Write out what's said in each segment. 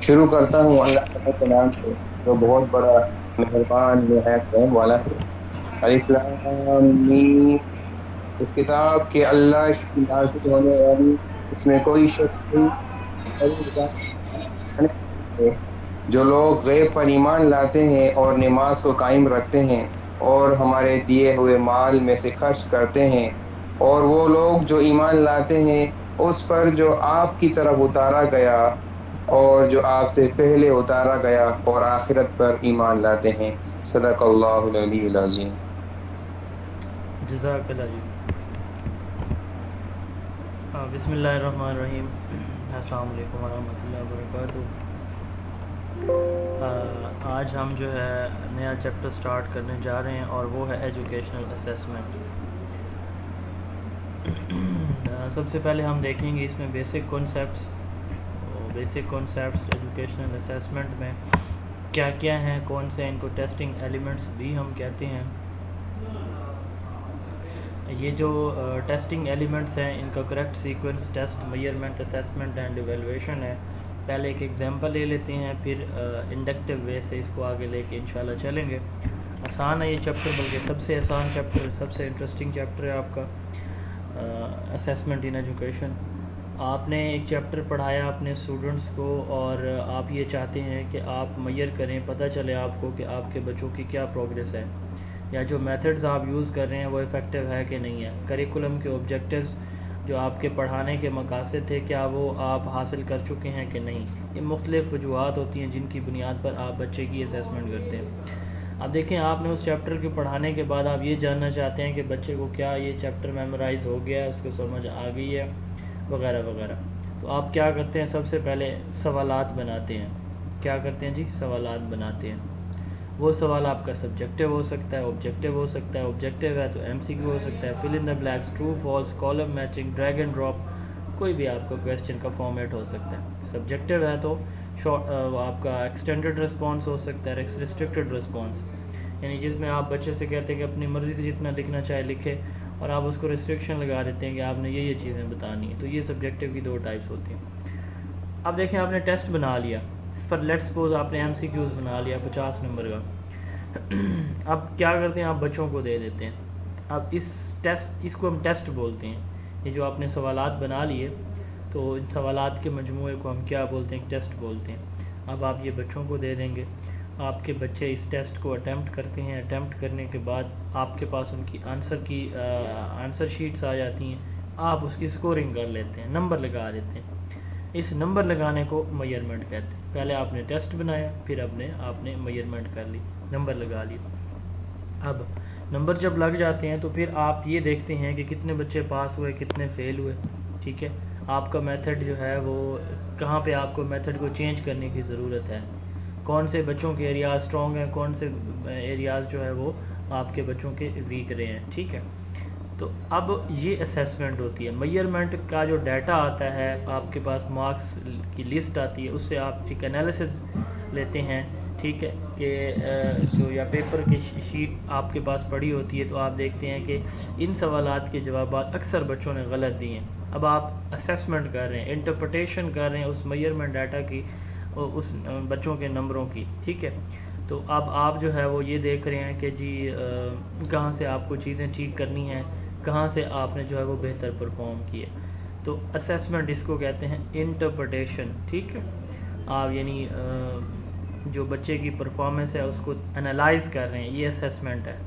शुरू करता हूँ अल्लाह ताला के नाम से जो बहुत बड़ा मेहरबान निहायत रहम वाला है। अलिफ लाम मीम। इस किताब के अल्लाह की नाज़िल होने वाली, इसमें कोई शक नहीं, परवरदिगार है। जो लोग गैब पर ईमान लाते हैं और नमाज को कायम रखते हैं और हमारे दिए हुए माल में से खर्च करते हैं, और वो लोग जो ईमान लाते हैं उस पर जो आपकी तरफ उतारा गया और जो आपसे पहले उतारा गया और आखिरत पर ईमान लाते हैं। सदक़ल्लाहुल अलीयुल अज़ीम। जज़ाकल्लाह जी। बिस्मिल्लाहिर्रहमानिर्रहीम। अस्सलाम वालेकुम वरहमतुल्लाहि वबरकातुहू। आज हम जो है नया चैप्टर स्टार्ट करने जा रहे हैं और वो है एजुकेशनल असेसमेंट। सबसे पहले हम देखेंगे इसमें basic concepts. Basic concepts educational assessment में क्या क्या हैं, कौन से इनको टेस्टिंग एलिमेंट्स भी हम कहते हैं। ये जो टेस्टिंग एलिमेंट्स हैं इनका correct sequence test, measurement, assessment and evaluation है। पहले एक एग्जांपल ले लेते हैं, फिर इंडक्टिव वे से इसको आगे लेके इंशाल्लाह चलेंगे। आसान है ये चैप्टर, बल्कि सबसे आसान चैप्टर, सबसे इंटरेस्टिंग चैप्टर है आपका असेसमेंट इन एजुकेशन। आपने एक चैप्टर पढ़ाया अपने स्टूडेंट्स को और आप ये चाहते हैं कि आप मेजर करें, पता चले आपको कि आपके बच्चों की क्या प्रोग्रेस है या जो मेथड्स आप यूज़ कर रहे हैं वो इफ़ेक्टिव है कि नहीं है। करिकुलम के ऑब्जेक्टिव्स जो आपके पढ़ाने के मकासद थे, क्या वो आप हासिल कर चुके हैं कि नहीं। ये मुख्तलिफ़ वजूहात होती हैं जिनकी बुनियाद पर आप बच्चे की असेसमेंट करते हैं। अब देखें, आपने उस चैप्टर के पढ़ाने के बाद आप ये जानना चाहते हैं कि बच्चे को क्या ये चैप्टर मेमोराइज़ हो गया है, उसको समझ आ गई है, वगैरह वगैरह। तो आप क्या करते हैं, सबसे पहले सवालात बनाते हैं। क्या करते हैं जी, सवालात बनाते हैं। वो सवाल आपका सब्जेक्टिव हो सकता है, ऑब्जेक्टिव हो सकता है। ऑब्जेक्टिव है तो एमसीक्यू हो सकता है, fill in the blanks, true false, column matching, drag and drop, कोई भी आपका क्वेश्चन का फॉर्मेट हो सकता है। सब्जेक्टिव है तो शॉर्ट आपका एक्सटेंडेड रिस्पॉन्स हो सकता है, रिस्ट्रिक्टेड रिस्पॉन्स, यानी जिसमें आप बच्चे से कहते हैं कि अपनी मर्ज़ी से जितना लिखना चाहे लिखे, और आप उसको रिस्ट्रिक्शन लगा देते हैं कि आपने ये चीज़ें बतानी है। तो ये सब्जेक्टिव की दो टाइप्स होती हैं। अब देखें, आपने टेस्ट बना लिया, फॉर लेट्स सपोज आपने एमसीक्यूज़ बना लिया 50 नंबर का। अब क्या करते हैं, आप बच्चों को दे देते हैं। अब इसको हम टेस्ट बोलते हैं। ये जो आपने सवालात बना लिए, तो इन सवालात के मजमूए को हम क्या बोलते हैं, टेस्ट बोलते हैं। अब आप ये बच्चों को दे देंगे, आपके बच्चे इस टेस्ट को अटैम्प्ट करते हैं। अटैम्प्ट करने के बाद आपके पास उनकी आंसर शीट्स आ जाती हैं। आप उसकी स्कोरिंग कर लेते हैं, नंबर लगा देते हैं। इस नंबर लगाने को मेजरमेंट कहते हैं। पहले आपने टेस्ट बनाया, फिर आपने मेजरमेंट कर ली, नंबर लगा लिए। अब नंबर जब लग जाते हैं तो फिर आप ये देखते हैं कि कितने बच्चे पास हुए, कितने फेल हुए। ठीक है, आपका मेथड जो है वो कहाँ पे आपको मेथड को चेंज करने की ज़रूरत है, कौन से बच्चों के एरियाज़ स्ट्रॉन्ग हैं, कौन से एरियाज़ जो है वो आपके बच्चों के वीक रहे हैं। ठीक है, तो अब ये असेसमेंट होती है। मेजरमेंट का जो डाटा आता है, आपके पास मार्क्स की लिस्ट आती है, उससे आप एक एनालिसिस लेते हैं। ठीक है, कि जो या पेपर की शीट आपके पास पड़ी होती है, तो आप देखते हैं कि इन सवालात के जवाब अक्सर बच्चों ने गलत दिए हैं। अब आप असेसमेंट कर रहे हैं, इंटरप्रटेशन कर रहे हैं उस मेजरमेंट डाटा की, उस बच्चों के नंबरों की। ठीक है, तो अब आप जो है वो ये देख रहे हैं कि जी कहाँ से आपको चीज़ें ठीक करनी हैं, कहाँ से आपने जो है वो बेहतर परफॉर्म किए। तो असेसमेंट इसको कहते हैं, इंटरप्रटेशन। ठीक है, आप यानी जो बच्चे की परफॉर्मेंस है उसको एनालाइज कर रहे हैं, ये असेसमेंट है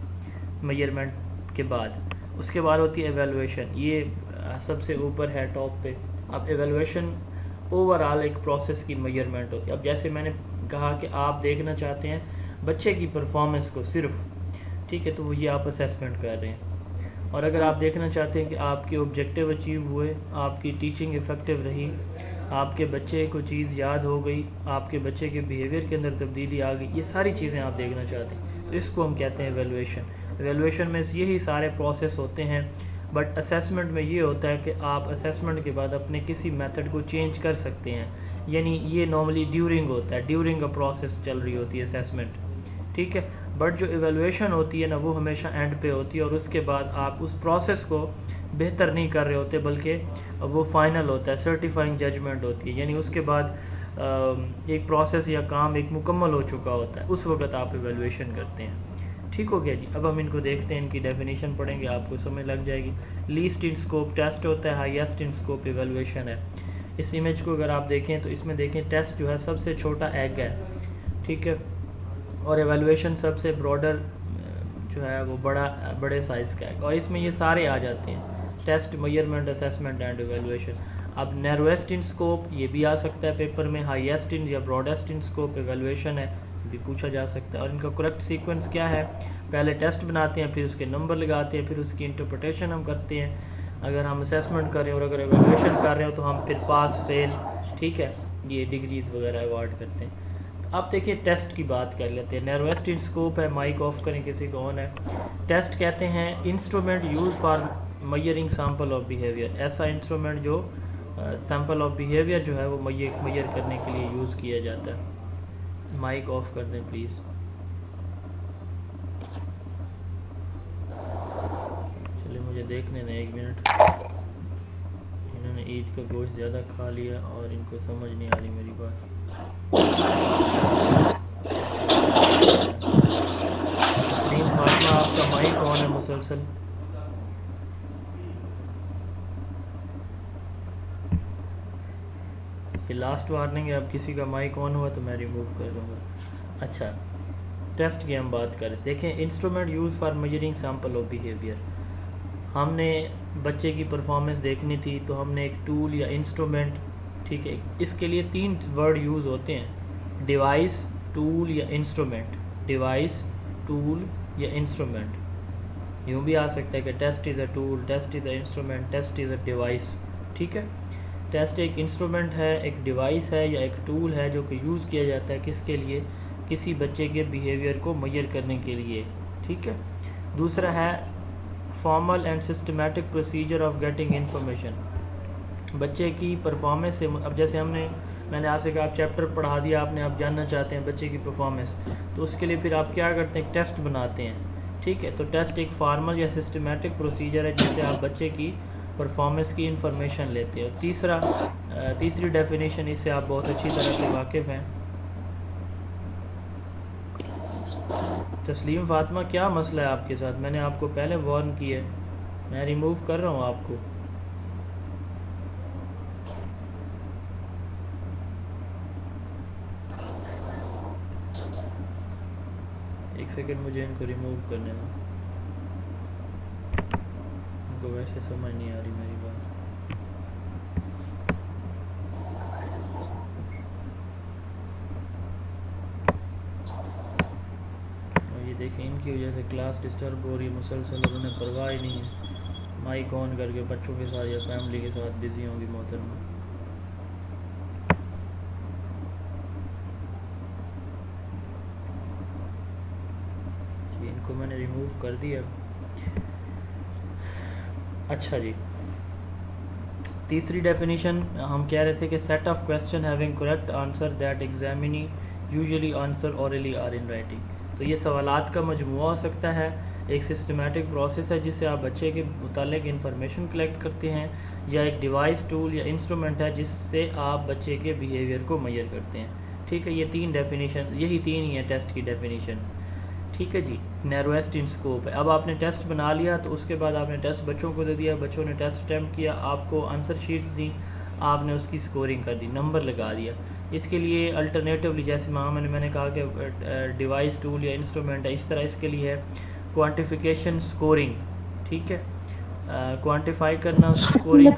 मेजरमेंट के बाद। उसके बाद होती है एवेलुएशन, ये सबसे ऊपर है टॉप पे। अब एवेलुएशन ओवरऑल एक प्रोसेस की मेजरमेंट होती है। अब जैसे मैंने कहा कि आप देखना चाहते हैं बच्चे की परफॉर्मेंस को सिर्फ, ठीक है, तो वो ये आप असेसमेंट कर रहे हैं। और अगर आप देखना चाहते हैं कि आपके ऑब्जेक्टिव अचीव हुए, आपकी टीचिंग इफ़ेक्टिव रही, आपके बच्चे को चीज़ याद हो गई, आपके बच्चे के बिहेवियर के अंदर तब्दीली आ गई, ये सारी चीज़ें आप देखना चाहते हैं, तो इसको हम कहते हैं एवेलुएशन। एवेलुएशन में यही सारे प्रोसेस होते हैं। बट असेसमेंट में ये होता है कि आप असेसमेंट के बाद अपने किसी मेथड को चेंज कर सकते हैं, यानी ये नॉर्मली ड्यूरिंग होता है, ड्यूरिंग अ प्रोसेस चल रही होती है असेसमेंट, ठीक है। बट जो एवेलुएशन होती है ना, वो हमेशा एंड पे होती है, और उसके बाद आप उस प्रोसेस को बेहतर नहीं कर रहे होते, बल्कि वो फाइनल होता है, सर्टिफाइंग जजमेंट होती है, यानी उसके बाद एक प्रोसेस या काम एक मुकम्मल हो चुका होता है, उस वक्त आप एवेलुएशन करते हैं। ठीक हो गया जी। अब हम इनको देखते हैं, इनकी डेफिनेशन पढ़ेंगे, आपको समझ लग जाएगी। लीस्ट इन स्कोप टेस्ट होता है, हाईएस्ट इन स्कोप एवेलुएशन है। इस इमेज को अगर आप देखें तो इसमें देखें टेस्ट जो है सबसे छोटा एग है, ठीक है, और एवेलुएशन सबसे ब्रॉडर जो है वो बड़े साइज़ का है, और इसमें ये सारे आ जाते हैं, test, measurement, assessment and evaluation. अब नैरोएस्ट इन स्कोप ये भी आ सकता है पेपर में, हाईएस्ट इन या ब्रॉडेस्ट इन स्कोप एवेलुएशन है, भी पूछा जा सकता है। और इनका करेक्ट सीक्वेंस क्या है, पहले टेस्ट बनाते हैं, फिर उसके नंबर लगाते हैं, फिर उसकी इंटरप्रिटेशन हम करते हैं। अगर हम असेसमेंट कर रहे हैं और अगर एवेलुएशन कर रहे हो तो हम फिर पास फेल, ठीक है, ये डिग्रीज वगैरह अवार्ड करते हैं। तो अब देखिए टेस्ट की बात कर लेते हैं। नैरोएस्ट इन स्कोप है, माइक ऑफ करें, किसी को ऑन है। टेस्ट कहते हैं instrument use for measuring sample of behaviour, ऐसा इंस्ट्रूमेंट जो सैम्पल ऑफ बिहेवियर जो है वो मेजर करने के लिए यूज़ किया जाता है। माइक ऑफ कर दें प्लीज़। चलिए मुझे देखने दें 1 मिनट। इन्होंने ईद का गोश्त ज़्यादा खा लिया और इनको समझ नहीं आ रही मेरी बात। तस्लीम फातिमा आपका माइक ऑन है मुसलसल। ये लास्ट वार्निंग है, अब किसी का माइक ऑन हुआ तो मैं रिमूव कर दूँगा। अच्छा, टेस्ट की हम बात करें। देखें, instrument use for measuring sample of behaviour, हमने बच्चे की परफॉर्मेंस देखनी थी तो हमने एक टूल या इंस्ट्रूमेंट, ठीक है, इसके लिए 3 वर्ड यूज़ होते हैं, डिवाइस, टूल या इंस्ट्रूमेंट। डिवाइस, टूल या इंस्ट्रूमेंट। यूँ भी आ सकता है कि test is a tool, test is a instrument, test is a device, ठीक है। टेस्ट एक इंस्ट्रूमेंट है, एक डिवाइस है या एक टूल है जो कि यूज़ किया जाता है किसके लिए, किसी बच्चे के बिहेवियर को मेजर करने के लिए, ठीक है। दूसरा है formal and systematic procedure of getting information, बच्चे की परफॉर्मेंस से, अब जैसे मैंने आपसे कहा आप चैप्टर पढ़ा दिया आपने, आप जानना चाहते हैं बच्चे की परफॉर्मेंस, तो उसके लिए फिर आप क्या करते हैं, एक टेस्ट बनाते हैं, ठीक है। तो टेस्ट एक फॉर्मल या सिस्टमेटिक प्रोसीजर है जिससे आप बच्चे की परफॉर्मेंस की इंफॉर्मेशन लेते हो। तीसरी डेफिनेशन, इससे आप बहुत अच्छी तरह से वाकिफ़ हैं। तस्लीम फातिमा क्या मसला है आपके साथ, मैंने आपको पहले वार्न किया है, मैं रिमूव कर रहा हूँ आपको। एक सेकंड मुझे इनको रिमूव करने दो, इनको वैसे समझ नहीं आ रही मेरी बात। देखें, इनकी वजह से क्लास डिस्टर्ब हो रही है मुसलसल, और उन्हें परवाह ही नहीं है, माइक ऑन करके बच्चों के साथ या फैमिली के साथ बिजी होंगी मोहतरमा। जी, इनको मैंने रिमूव कर दिया। अच्छा जी, तीसरी डेफिनेशन हम कह रहे थे कि set of question having correct answer that examinee usually answer orally or in writing. तो ये सवालात का मजमूआ हो सकता है, एक सिस्टमेटिक प्रोसेस है जिससे आप बच्चे के मुतालिक इंफॉर्मेशन कलेक्ट करते हैं, या एक डिवाइस, टूल या इंस्ट्रूमेंट है जिससे आप बच्चे के बिहेवियर को मेजर करते हैं, ठीक है। ये 3 डेफिनेशन, यही 3 ही है टेस्ट की डेफिनेशन, ठीक है जी। नैरोएस्ट इन स्कोप है, अब आपने टेस्ट बना लिया तो उसके बाद आपने टेस्ट बच्चों को दे दिया, बच्चों ने टेस्ट अटैम्प्ट किया, आपको आंसर शीट्स दी, आपने उसकी स्कोरिंग कर दी, नंबर लगा दिया। इसके लिए अल्टरनेटिवली, जैसे मैंने कहा कि डिवाइस, टूल या इंस्ट्रूमेंट है, इस तरह इसके लिए है क्वांटिफिकेशन स्कोरिंग, ठीक है। क्वांटिफाई करना, स्कोरिंग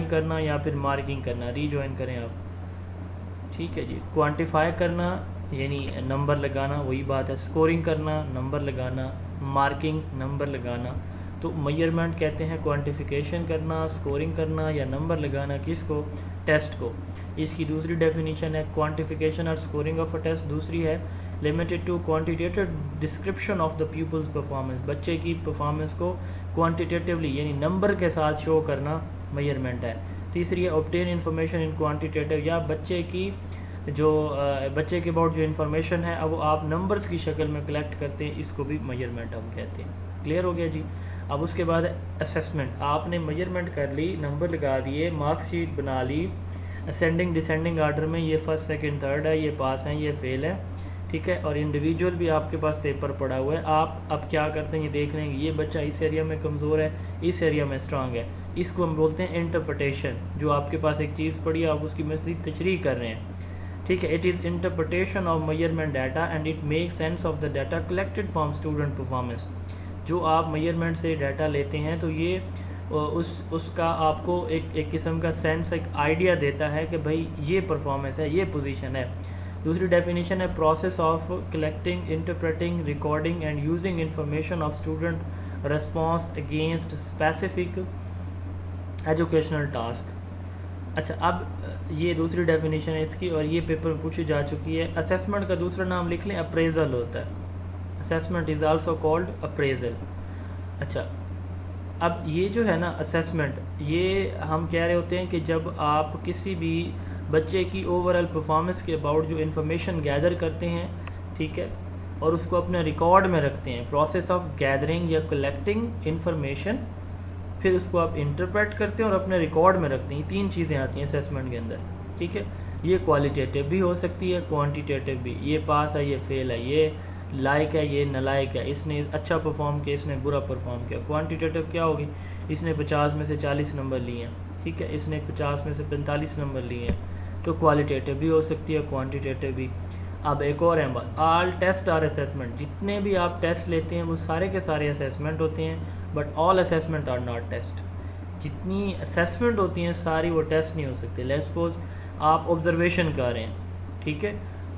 करना या फिर मार्किंग करना। रीजॉइन करें आप। ठीक है जी। क्वांटिफाई करना यानी नंबर लगाना, वही बात है। स्कोरिंग करना, नंबर लगाना। मार्किंग, नंबर लगाना। तो मेजरमेंट कहते हैं क्वांटिफिकेशन करना, स्कोरिंग करना या नंबर लगाना। किसको? टेस्ट को। इसकी दूसरी डेफिनेशन है क्वांटिफिकेशन और स्कोरिंग ऑफ अ टेस्ट। दूसरी है limited to quantitative description of the people's performance. बच्चे की परफॉर्मेंस को क्वांटिटेटिवली यानी नंबर के साथ शो करना मेजरमेंट है। तीसरी है ऑब्टेन इन्फॉर्मेशन इन क्वांटिटेटिव, या बच्चे की जो बच्चे के अबाउट जो इन्फॉर्मेशन है अब वो आप नंबर्स की शक्ल में कलेक्ट करते हैं, इसको भी मेजरमेंट हम कहते हैं। क्लियर हो गया जी। अब उसके बाद असेसमेंट। आपने मेजरमेंट कर ली, नंबर लगा दिए, मार्कशीट बना ली असेंडिंग डिसेंडिंग आर्डर में, ये फर्स्ट सेकंड थर्ड है, ये पास है, ये फेल है। ठीक है। और इंडिविजुअल भी आपके पास पेपर पड़ा हुआ है। आप अब क्या करते हैं, ये देख रहे हैं ये बच्चा इस एरिया में कमज़ोर है, इस एरिया में स्ट्रांग है। इसको हम बोलते हैं इंटरप्रटेशन। जो आपके पास एक चीज़ पड़ी है, आप उसकी मज़ीद तशरीह कर रहे हैं। ठीक है। It is interpretation of measurement data and it make sense of the data collected from student performance. जो आप मेजरमेंट से डाटा लेते हैं तो ये उसका आपको एक किस्म का सेंस, एक आइडिया देता है कि भाई ये परफॉर्मेंस है, ये पोजीशन है। दूसरी डेफिनेशन है process of collecting, interpreting, recording and using information of student response against specific educational task. अच्छा, अब ये दूसरी डेफिनेशन है इसकी और ये पेपर में पूछी जा चुकी है। असेसमेंट का दूसरा नाम लिख लें, अप्रेजल होता है। Assessment is also called appraisal. अच्छा, अब ये जो है ना असेसमेंट, ये हम कह रहे होते हैं कि जब आप किसी भी बच्चे की ओवरऑल परफॉर्मेंस के अबाउट जो इन्फॉर्मेशन गैदर करते हैं, ठीक है, और उसको अपने रिकॉर्ड में रखते हैं। प्रोसेस ऑफ गैदरिंग या कलेक्टिंग इंफॉर्मेशन, फिर उसको आप इंटरप्रेट करते हैं और अपने रिकॉर्ड में रखते हैं। ये तीन चीज़ें आती हैं असेसमेंट के अंदर। ठीक है। ये क्वालिटेटिव भी हो सकती है, क्वांटिटेटिव भी। ये पास है, ये फेल है, ये लायक है, ये नलायक है, इसने अच्छा परफॉर्म किया, इसने बुरा परफॉर्म किया। क्वांटिटेटिव क्या होगी? इसने 50 में से 40 नंबर लिए हैं, ठीक है, इसने 50 में से 45 नंबर लिए हैं। तो क्वालिटेटिव भी हो सकती है, क्वांटिटेटिव भी। अब एक और है बात, ऑल टेस्ट आर असेसमेंट। जितने भी आप टेस्ट लेते हैं वो सारे के सारे असेसमेंट होते हैं, but all assessment are not test. जितनी असेसमेंट होती हैं सारी वो टेस्ट नहीं हो सकती। लेट्स सपोज आप ऑब्जर्वेशन कर रहे हैं, ठीक है,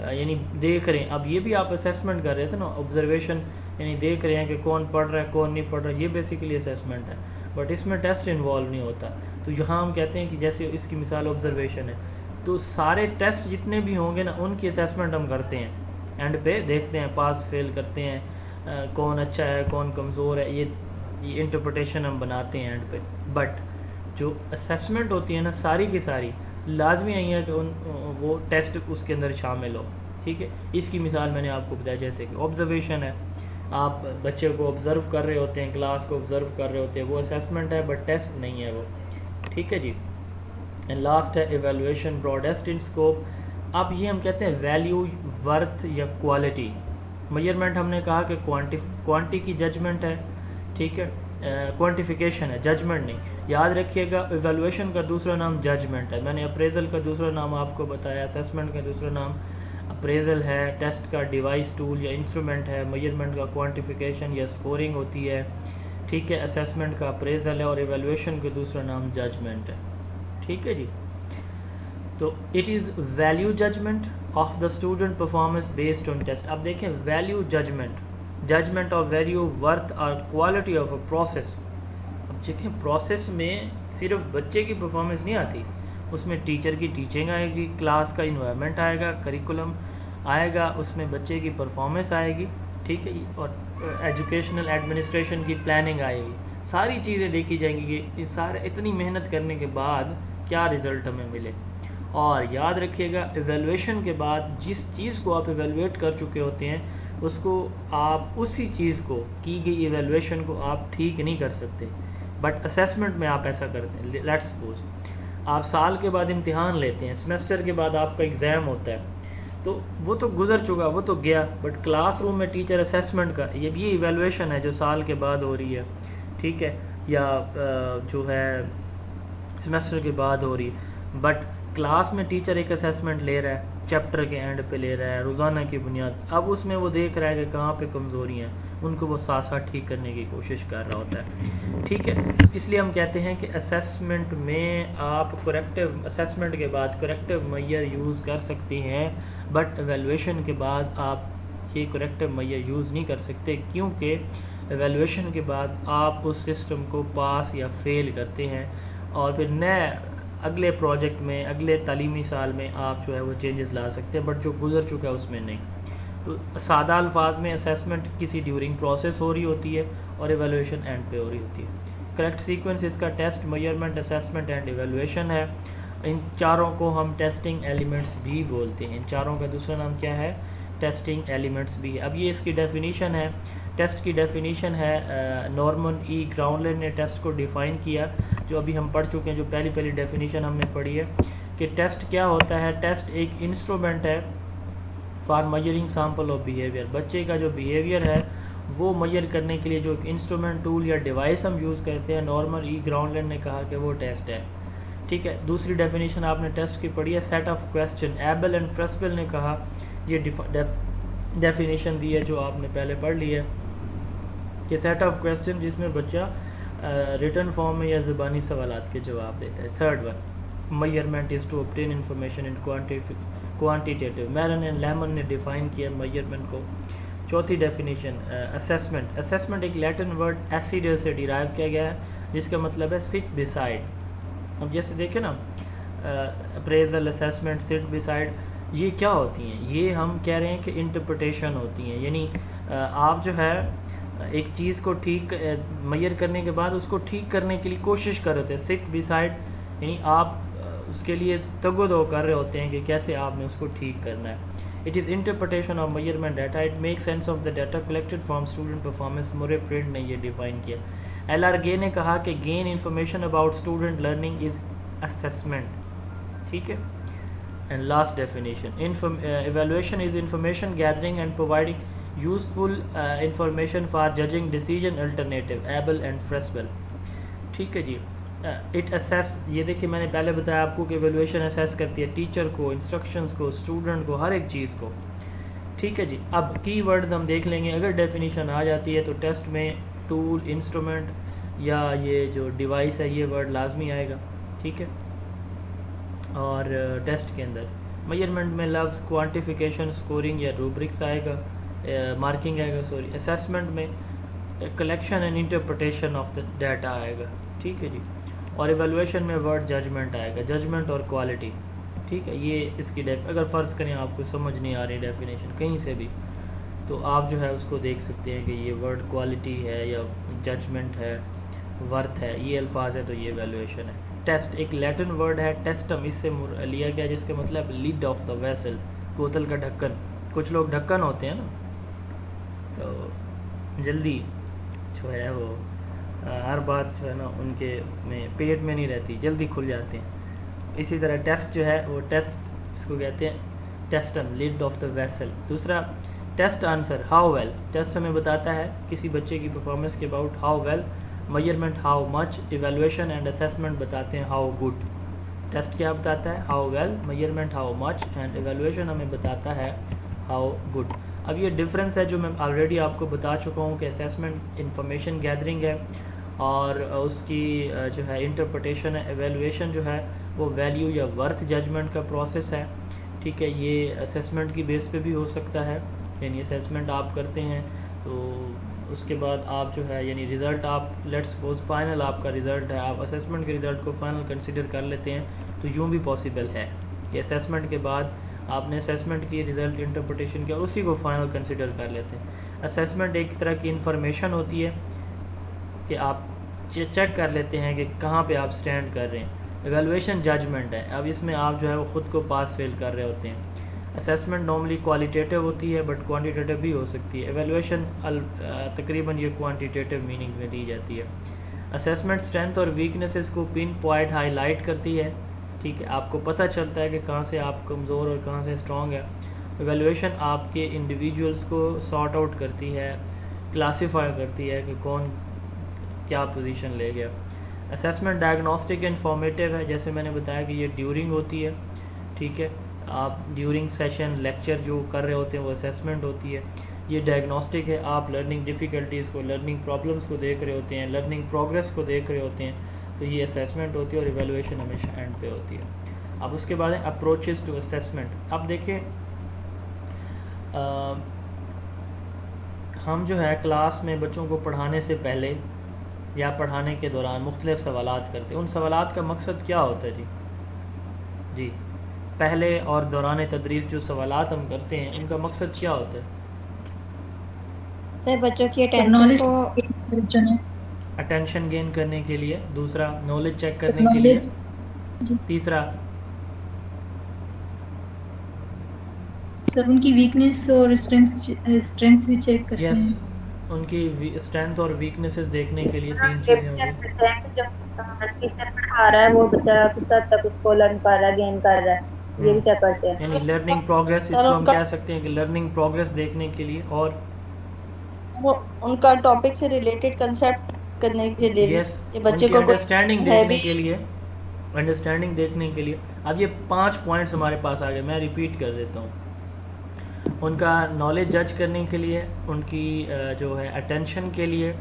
यानी देख रहे हैं। अब ये भी आप असेसमेंट कर रहे थे ना, ऑब्जर्वेशन यानी देख रहे हैं कि कौन पढ़ रहा है कौन नहीं पढ़ रहा है, ये बेसिकली असेसमेंट है, बट इसमें टेस्ट इन्वॉल्व नहीं होता। तो यहाँ हम कहते हैं कि जैसे इसकी मिसाल ऑब्जर्वेशन है, तो सारे टेस्ट जितने भी होंगे ना उनकी असेसमेंट हम करते हैं। एंड पे देखते हैं, पास फेल करते हैं, कौन अच्छा है कौन कमज़ोर है, ये इंटरप्रिटेशन हम बनाते हैं एंड पे। बट जो असेसमेंट होती है ना सारी की सारी लाजमी नहीं है कि वो टेस्ट उसके अंदर शामिल हो। ठीक है। इसकी मिसाल मैंने आपको बताया, जैसे कि ऑब्जर्वेशन है, आप बच्चे को ऑब्ज़र्व कर रहे होते हैं, क्लास को ऑब्ज़र्व कर रहे होते हैं, वो असेसमेंट है बट टेस्ट नहीं है वो। ठीक है जी। एंड लास्ट है एवेलुएशन, ब्रॉडेस्ट इन स्कोप। अब ये हम कहते हैं वैल्यू, वर्थ या क्वालिटी। मेजरमेंट हमने कहा कि क्वांटी की जजमेंट है, ठीक है, क्वांटिफिकेशन है, जजमेंट नहीं। याद रखिएगा एवेलुएशन का दूसरा नाम जजमेंट है। मैंने अप्रेजल का दूसरा नाम आपको बताया, असेसमेंट का दूसरा नाम अप्रेजल है, टेस्ट का डिवाइस टूल या इंस्ट्रूमेंट है, मेजरमेंट का क्वांटिफिकेशन या स्कोरिंग होती है, ठीक है, असेसमेंट का अप्रेजल है और एवेलुएशन का दूसरा नाम जजमेंट है। ठीक है जी। तो it is value judgement of the student performance based on test. अब देखें value judgement, judgement of value, worth और क्वालिटी ऑफ अ प्रोसेस। अब देखें प्रोसेस में सिर्फ बच्चे की परफॉर्मेंस नहीं आती, उसमें टीचर की टीचिंग आएगी, क्लास का इन्वायरमेंट आएगा, करिकुलम आएगा, उसमें बच्चे की परफॉर्मेंस आएगी, ठीक है, और एजुकेशनल एडमिनिस्ट्रेशन की प्लानिंग आएगी। सारी चीज़ें देखी जाएंगी कि ये सारे इतनी मेहनत करने के बाद क्या रिज़ल्ट हमें मिले। और याद रखिएगा एवेलुएशन के बाद जिस चीज़ को आप एवेलुएट कर चुके होते हैं उसको आप उसी चीज़ को की गई एवेलुएशन को आप ठीक नहीं कर सकते, बट असेसमेंट में आप ऐसा करते हैं। लेट्स सपोज आप साल के बाद इम्तिहान लेते हैं, सेमेस्टर के बाद आपका एग्ज़ाम होता है, तो वो तो गुजर चुका, वो तो गया, बट क्लासरूम में टीचर असेसमेंट का ये भी इवेलुएशन है जो साल के बाद हो रही है, ठीक है, या जो है सेमेस्टर के बाद हो रही है। बट क्लास में टीचर एक असेसमेंट ले रहा है, चैप्टर के एंड पे ले रहा है, रोज़ाना की बुनियाद। अब उसमें वो देख रहा है कि कहाँ पे कमज़ोरी हैं, उनको वो साथ साथ ठीक करने की कोशिश कर रहा होता है। ठीक है, इसलिए हम कहते हैं कि असेसमेंट में आप करेक्टिव असेसमेंट के बाद करेक्टिव मैयर यूज़ कर सकते हैं, बट एवेलुएशन के बाद आप ये करेक्टिव मैयर यूज़ नहीं कर सकते, क्योंकि एवेलुएशन के बाद आप उस सिस्टम को पास या फेल करते हैं और फिर नए अगले प्रोजेक्ट में अगले तालीमी साल में आप जो है वो चेंजेस ला सकते हैं, बट जो गुजर चुका है उसमें नहीं। तो सादा अल्फाज में असेसमेंट किसी ड्यूरिंग प्रोसेस हो रही होती है और एवेलुएशन एंड पे हो रही होती है। करेक्ट सीक्वेंस इसका test, measurement, assessment and evaluation है। इन चारों को हम टेस्टिंग एलिमेंट्स भी बोलते हैं। इन चारों का दूसरा नाम क्या है? टेस्टिंग एलिमेंट्स भी है। अब ये इसकी डेफिनीशन है, टेस्ट की डेफिनीशन है, नॉर्मन ई ग्राउंडलैंड ने टेस्ट को डिफ़ाइन किया, जो अभी हम पढ़ चुके हैं। जो पहली डेफिनीशन हमने पढ़ी है कि टेस्ट क्या होता है। टेस्ट एक इंस्ट्रूमेंट है for measuring sample of behaviour. बच्चे का जो बिहेवियर है वो मेजर करने के लिए जो एक इंस्ट्रूमेंट, टूल या डिवाइस हम यूज़ करते हैं, नॉर्मन ई ग्राउंडलैंड ने कहा कि वो टेस्ट है। ठीक है, दूसरी डेफिनेशन आपने टेस्ट की पढ़ी है, set of question. Ebel and Frisbie ने कहा, ये डेफिनेशन दी है जो आपने पहले पढ़ ली है, कि सेट ऑफ क्वेश्चन जिसमें बच्चा रिटर्न फॉर्म में या ज़बानी सवालात के जवाब देता है। Third one, measurement is to obtain information in quantitative. Mehrens and Lehmann ने डिफ़ाइन किया मेजरमेंट को। चौथी डेफिनेशन असेसमेंट। असेसमेंट एक लैटिन वर्ड एसिडर से डिराइव किया गया है, जिसका मतलब है सिट बिसाइड। अब जैसे देखें ना, अप्रेजल, असेसमेंट, सिट बिसाइड, ये क्या होती हैं? ये हम कह रहे हैं कि इंटरप्रिटेशन होती हैं। यानी आप जो है एक चीज़ को ठीक मेजर करने के बाद उसको ठीक करने के लिए कोशिश कर रहे थे। सिट बिसाइड यानी आप उसके लिए तगदो कर रहे होते हैं कि कैसे आपने उसको ठीक करना है। It is interpretation of measurement data. It make sense of the data collected from student performance. मुरे प्रिंट ने ये डिफाइन किया। एल.आर. गे ने कहा कि gain information about student learning is assessment. ठीक है, and last definition, evaluation is information gathering and providing useful information for judging decision alternative। Ebel and Frisbie. ठीक है जी। इट असेस, ये देखिए मैंने पहले बताया आपको कि एवेलुएशन असेस करती है टीचर को, इंस्ट्रक्शंस को, स्टूडेंट को, हर एक चीज़ को। ठीक है जी। अब की वर्ड हम देख लेंगे। अगर डेफिनेशन आ जाती है तो टेस्ट में टूल, इंस्ट्रूमेंट या ये जो डिवाइस है, ये वर्ड लाजमी आएगा। ठीक है, और टेस्ट के अंदर मेजरमेंट में लफ्ज़ क्वांटिफिकेशन, स्कोरिंग या रूब्रिक्स आएगा, मार्किंग आएगा सॉरी। असेसमेंट में collection and interpretation of the data आएगा। ठीक है जी। और एवेलुएशन में वर्ड जजमेंट आएगा, जजमेंट और क्वालिटी। ठीक है, ये इसकी अगर फ़र्ज़ करें आपको समझ नहीं आ रही डेफिनेशन कहीं से भी, तो आप जो है उसको देख सकते हैं कि ये वर्ड क्वालिटी है या जजमेंट है, वर्थ है, ये अल्फाज है तो ये एवेलुएशन है। टेस्ट एक लैटिन वर्ड है, टेस्टम, इससे लिया गया, जिसका मतलब लिड ऑफ द वेसल, बोतल का ढक्कन। कुछ लोग ढक्कन होते हैं ना, तो जल्दी जो है वो हर बात जो है ना उनके में पेट में नहीं रहती, जल्दी खुल जाते हैं। इसी तरह टेस्ट जो है वो टेस्ट, इसको कहते हैं testum, lid of the vessel. दूसरा test answer, how well. Test हमें बताता है किसी बच्चे की परफॉर्मेंस के about how well. Measurement how much. Evaluation and assessment बताते हैं हाउ गुड। टेस्ट क्या बताता है? How well. Measurement how much and evaluation हमें बताता है हाउ गुड। अब ये डिफरेंस है जो मैं ऑलरेडी आपको बता चुका हूँ कि असेसमेंट इंफॉर्मेशन गैदरिंग है और उसकी जो है इंटरप्रिटेशन है। एवेलुएशन जो है वो वैल्यू या वर्थ जजमेंट का प्रोसेस है। ठीक है, ये असेसमेंट की बेस पे भी हो सकता है, यानी असेसमेंट आप करते हैं तो उसके बाद आप जो है यानी रिज़ल्ट आप लेट्स सपोज फाइनल आपका रिज़ल्ट है, आप असेसमेंट के रिज़ल्ट को फाइनल कंसिडर कर लेते हैं, तो यूँ भी पॉसिबल है कि असेसमेंट के बाद आपने असेसमेंट की रिज़ल्ट इंटरप्रिटेशन किया, उसी को फाइनल कंसिडर कर लेते हैं। असेसमेंट एक तरह की इंफॉर्मेशन होती है कि आप चेक कर लेते हैं कि कहाँ पे आप स्टैंड कर रहे हैं। एवेलुएशन जजमेंट है, अब इसमें आप जो है वो ख़ुद को पास फेल कर रहे होते हैं। असेसमेंट नॉर्मली क्वालिटेटिव होती है बट क्वांटिटेटिव भी हो सकती है। एवेलुएशन तकरीबन ये क्वांटिटेटिव मीनिंग्स में दी जाती है। असेसमेंट स्ट्रेंथ और वीकनेसेस को पिन पॉइंट हाईलाइट करती है। ठीक है, आपको पता चलता है कि कहाँ से आप कमज़ोर और कहाँ से स्ट्रॉन्ग है। एवेलुएशन आपके इंडिविजुअल्स को सॉर्ट आउट करती है, क्लासीफाई करती है कि कौन क्या पोजीशन ले गया। असेसमेंट डायग्नोस्टिक इन्फॉर्मेटिव है, जैसे मैंने बताया कि ये ड्यूरिंग होती है। ठीक है, आप ड्यूरिंग सेशन लेक्चर जो कर रहे होते हैं वो असेसमेंट होती है। ये डायग्नोस्टिक है, आप लर्निंग डिफ़िकल्टीज़ को, लर्निंग प्रॉब्लम्स को देख रहे होते हैं, लर्निंग प्रोग्रेस को देख रहे होते हैं, तो ये असेसमेंट होती है और इवेलुएशन हमेशा एंड पे होती है। अब उसके बाद है अप्रोचेस टू असेसमेंट। अब देखिए हम जो है क्लास में बच्चों को पढ़ाने से पहले या पढ़ाने के दौरान मुख्तलिफ सवालात करते हैं। उन सवालात का मकसद क्या होता है जी? जी, पहले और दौरान तदरीस जो सवालात हम करते हैं उनका मकसद क्या होता है? सर बच्चों की सर अटेंशन नॉलेज को बच्चों ने अटेंशन गेन करने के लिए, दूसरा नॉलेज चेक सर करने के लिए, नॉलेज तीसरा सर उनकी वीकनेस और स्ट्रेंथ भी चेक करते यस हैं। उनकी स्ट्रेंथ और वीकनेसेस देखने के लिए तीन ये चीज़ें भी हो चेक गई। करते हैं कि जो टीचर पढ़ा रहा है वो बच्चा किस हद तक उसको लर्न कर रहा है, गेन कर रहा है, ये भी चेक करते हैं। यानी लर्निंग प्रोग्रेस, सर इसको हम उनका कह सकते हैं कि लर्निंग प्रोग्रेस देखने के लिए, और वो उनका टॉपिक से रिलेटेड कंसेप्ट करने के लिए भी, यस ये बच्चे उनकी को अंडरस्टैंडिंग कोई है देखने भी। के लिए, अंडरस्टैंडिंग देखने के लिए। अब ये 5 पॉइंट्स हमारे पास आ गए, मैं रिपीट कर देता हूँ। उनका नॉलेज जज करने के लिए, उनकी जो है अटेंशन के लिए,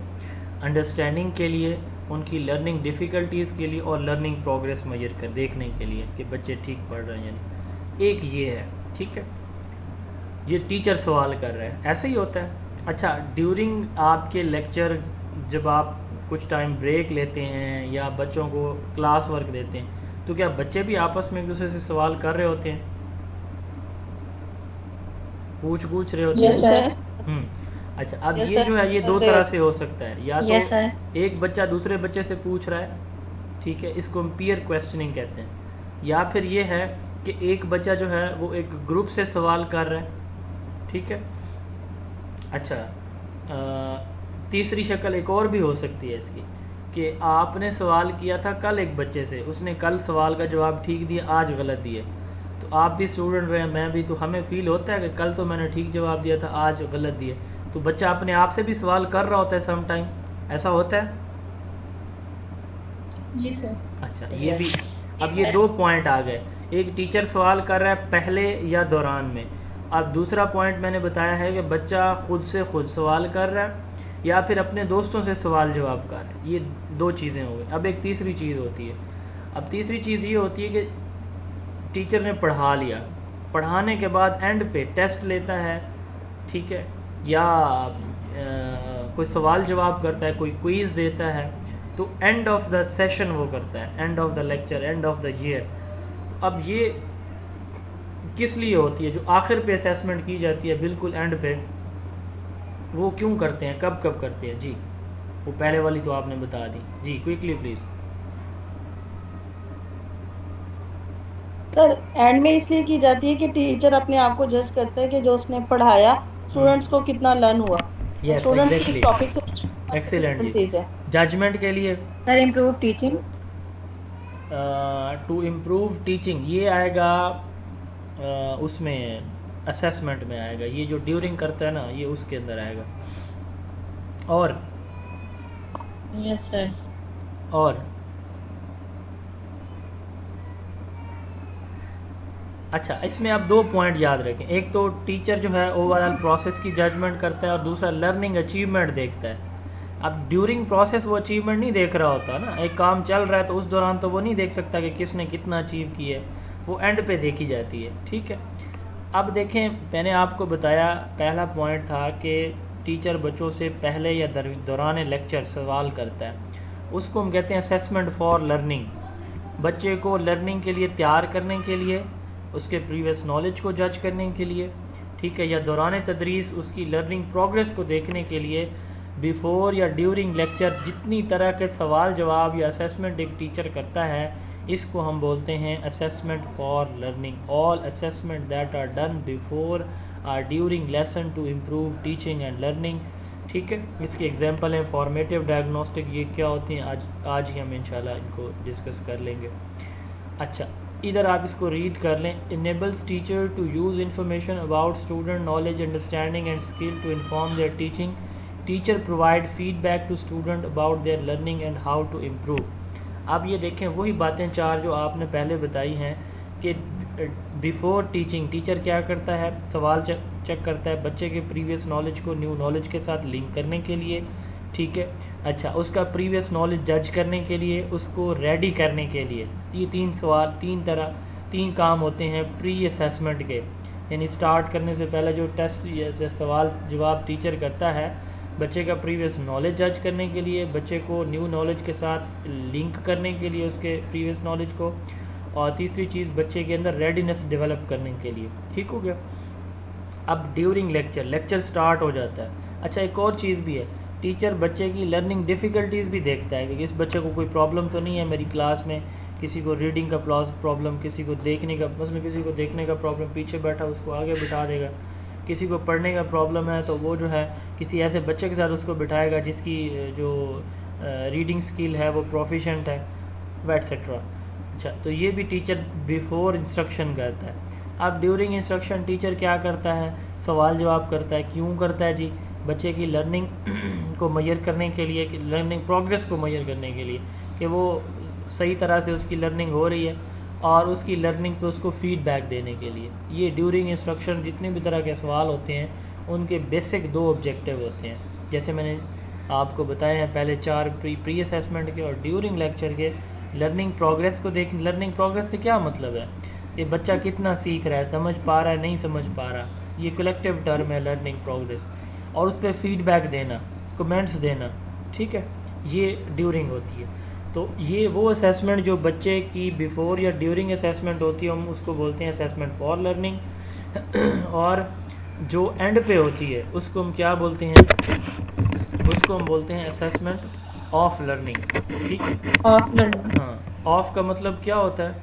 अंडरस्टैंडिंग के लिए, उनकी लर्निंग डिफ़िकल्टीज़ के लिए, और लर्निंग प्रोग्रेस मेजर कर देखने के लिए कि बच्चे ठीक पढ़ रहे हैं यानी। एक ये है, ठीक है, ये टीचर सवाल कर रहे हैं, ऐसे ही होता है। अच्छा, ड्यूरिंग आपके लेक्चर जब आप कुछ टाइम ब्रेक लेते हैं या बच्चों को क्लास वर्क देते हैं, तो क्या बच्चे भी आपस में एक दूसरे से सवाल कर रहे होते हैं, पूछ रहे होते यस हैं? सर। अच्छा, अब यस ये सर, जो है ये कर दो रहे तरह होते से हो सकता है, या यस तो सर। एक बच्चा दूसरे बच्चे से पूछ रहा है, ठीक है, इसको हम पीयर क्वेश्चनिंग कहते हैं, या फिर ये है कि एक बच्चा जो है वो एक ग्रुप से सवाल कर रहा है, ठीक है। अच्छा, तीसरी शक्ल एक और भी हो सकती है इसकी, कि आपने सवाल किया था कल एक बच्चे से, उसने कल सवाल का जवाब ठीक दिया, आज गलत दिए, तो आप भी स्टूडेंट रहे, मैं भी, तो हमें फील होता है कि कल तो मैंने ठीक जवाब दिया था, आज गलत दिए, तो बच्चा अपने आप से भी सवाल कर रहा होता है सम टाइम, ऐसा होता है। जी सर। अच्छा, ये भी, अब ये 2 पॉइंट आ गए, एक टीचर सवाल कर रहा है पहले या दौरान में, अब दूसरा पॉइंट मैंने बताया है कि बच्चा खुद से खुद सवाल कर रहा है या फिर अपने दोस्तों से सवाल जवाब कर रहा है। ये 2 चीज़ें हो गई। अब एक तीसरी चीज़ होती है, अब तीसरी चीज़ ये होती है कि टीचर ने पढ़ा लिया, पढ़ाने के बाद एंड पे टेस्ट लेता है, ठीक है, या कोई सवाल जवाब करता है, कोई क्विज़ देता है, तो एंड ऑफ द सेशन वो करता है, and of the lecture, and of the year. अब ये किस लिए होती है? जो आखिर पे असेसमेंट की जाती है, बिल्कुल एंड पे, वो क्यों करते हैं, कब कब करते हैं? जी, वो पहले वाली तो आपने बता दी। जी, क्विकली प्लीज़। सर एंड में इसलिए की जाती है कि टीचर अपने आप को जज करता है कि जो उसने पढ़ाया स्टूडेंट्स को कितना लर्न हुआ, यस, स्टूडेंट्स की इस एग्जैक्टली, टॉपिक से एक्सीलेंट जी। चीज़ है। जजमेंट के लिए sir improve teaching. To improve teaching, ये आएगा उसमें असेसमेंट में आएगा, ये जो ड्यूरिंग करता है ना, ये उसके अंदर आएगा। और यस सर। और अच्छा, इसमें आप 2 पॉइंट याद रखें, एक तो टीचर जो है ओवरऑल प्रोसेस की जजमेंट करता है, और दूसरा लर्निंग अचीवमेंट देखता है। अब ड्यूरिंग प्रोसेस वो अचीवमेंट नहीं देख रहा होता ना, एक काम चल रहा है तो उस दौरान तो वो नहीं देख सकता कि किसने कितना अचीव किया है, वो एंड पे देखी जाती है, ठीक है। अब देखें, मैंने आपको बताया पहला पॉइंट था कि टीचर बच्चों से पहले या दौरान लेक्चर सवाल करता है, उसको हम कहते हैं असेसमेंट फॉर लर्निंग। बच्चे को लर्निंग के लिए तैयार करने के लिए, उसके प्रीवियस नॉलेज को जज करने के लिए, ठीक है, या दौरान तदरीस उसकी लर्निंग प्रोग्रेस को देखने के लिए, बिफ़ोर या ड्यूरिंग लेक्चर जितनी तरह के सवाल जवाब या असेसमेंट एक टीचर करता है, इसको हम बोलते हैं assessment for learning. All assessment that are done before or during lesson to improve teaching and learning, ठीक है। इसकी एग्जांपल है फॉर्मेटिव डायग्नोस्टिक, ये क्या होती हैं आज ही हम इंशाल्लाह इनको डिस्कस कर लेंगे। अच्छा, इधर आप इसको रीड कर लें। Enables teacher to use information about student knowledge, understanding and skill to inform their teaching. Teacher provide feedback to student about their learning and how to improve. अब ये देखें, वही बातें 4 जो आपने पहले बताई हैं कि बिफोर टीचिंग टीचर क्या करता है, सवाल चेक करता है बच्चे के प्रीवियस नॉलेज को न्यू नॉलेज के साथ लिंक करने के लिए, ठीक है। अच्छा, उसका प्रीवियस नॉलेज जज करने के लिए, उसको रेडी करने के लिए। ये तीन काम होते हैं प्री असेसमेंट के, यानी स्टार्ट करने से पहले जो टेस्ट या सवाल जवाब टीचर करता है बच्चे का प्रीवियस नॉलेज जज करने के लिए, बच्चे को न्यू नॉलेज के साथ लिंक करने के लिए उसके प्रीवियस नॉलेज को, और तीसरी चीज़ बच्चे के अंदर रेडीनेस डेवलप करने के लिए। ठीक हो गया। अब ड्यूरिंग लेक्चर स्टार्ट हो जाता है। अच्छा, एक और चीज़ भी है, टीचर बच्चे की लर्निंग डिफ़िकल्टीज़ भी देखता है कि इस बच्चे को कोई प्रॉब्लम तो नहीं है मेरी क्लास में, किसी को रीडिंग का प्रॉब्लम, किसी को देखने का, मतलब किसी को देखने का प्रॉब्लम, पीछे बैठा उसको आगे बिठा देगा, किसी को पढ़ने का प्रॉब्लम है तो वो जो है किसी ऐसे बच्चे के साथ उसको बिठाएगा जिसकी जो रीडिंग स्किल है वो प्रोफिशेंट है, एटसेट्रा। अच्छा, तो ये भी टीचर बिफोर इंस्ट्रक्शन करता है। अब ड्यूरिंग इंस्ट्रक्शन टीचर क्या करता है, सवाल जवाब करता है। क्यों करता है जी? बच्चे की लर्निंग को मेजर करने के लिए, कि लर्निंग प्रोग्रेस को मेजर करने के लिए कि वो सही तरह से उसकी लर्निंग हो रही है, और उसकी लर्निंग पे उसको फीडबैक देने के लिए। ये ड्यूरिंग इंस्ट्रक्शन जितने भी तरह के सवाल होते हैं उनके बेसिक 2 ऑब्जेक्टिव होते हैं, जैसे मैंने आपको बताया है पहले 4 प्री असेसमेंट के और ड्यूरिंग लेक्चर के। लर्निंग प्रोग्रेस को देख, लर्निंग प्रोग्रेस से क्या मतलब है, ये बच्चा कितना सीख रहा है, समझ पा रहा है, नहीं समझ पा रहा, ये कलेक्टिव टर्म है लर्निंग प्रोग्रेस। और उस पर फीडबैक देना, कमेंट्स देना, ठीक है, ये ड्यूरिंग होती है। तो ये वो असेसमेंट जो बच्चे की बिफोर या ड्यूरिंग असेसमेंट होती है, हम उसको बोलते हैं असेसमेंट फॉर लर्निंग। और जो एंड पे होती है उसको हम क्या बोलते हैं, उसको हम बोलते हैं असेसमेंट ऑफ लर्निंग। ठीक है, ऑफ लर्निंग। हाँ, ऑफ का मतलब क्या होता है,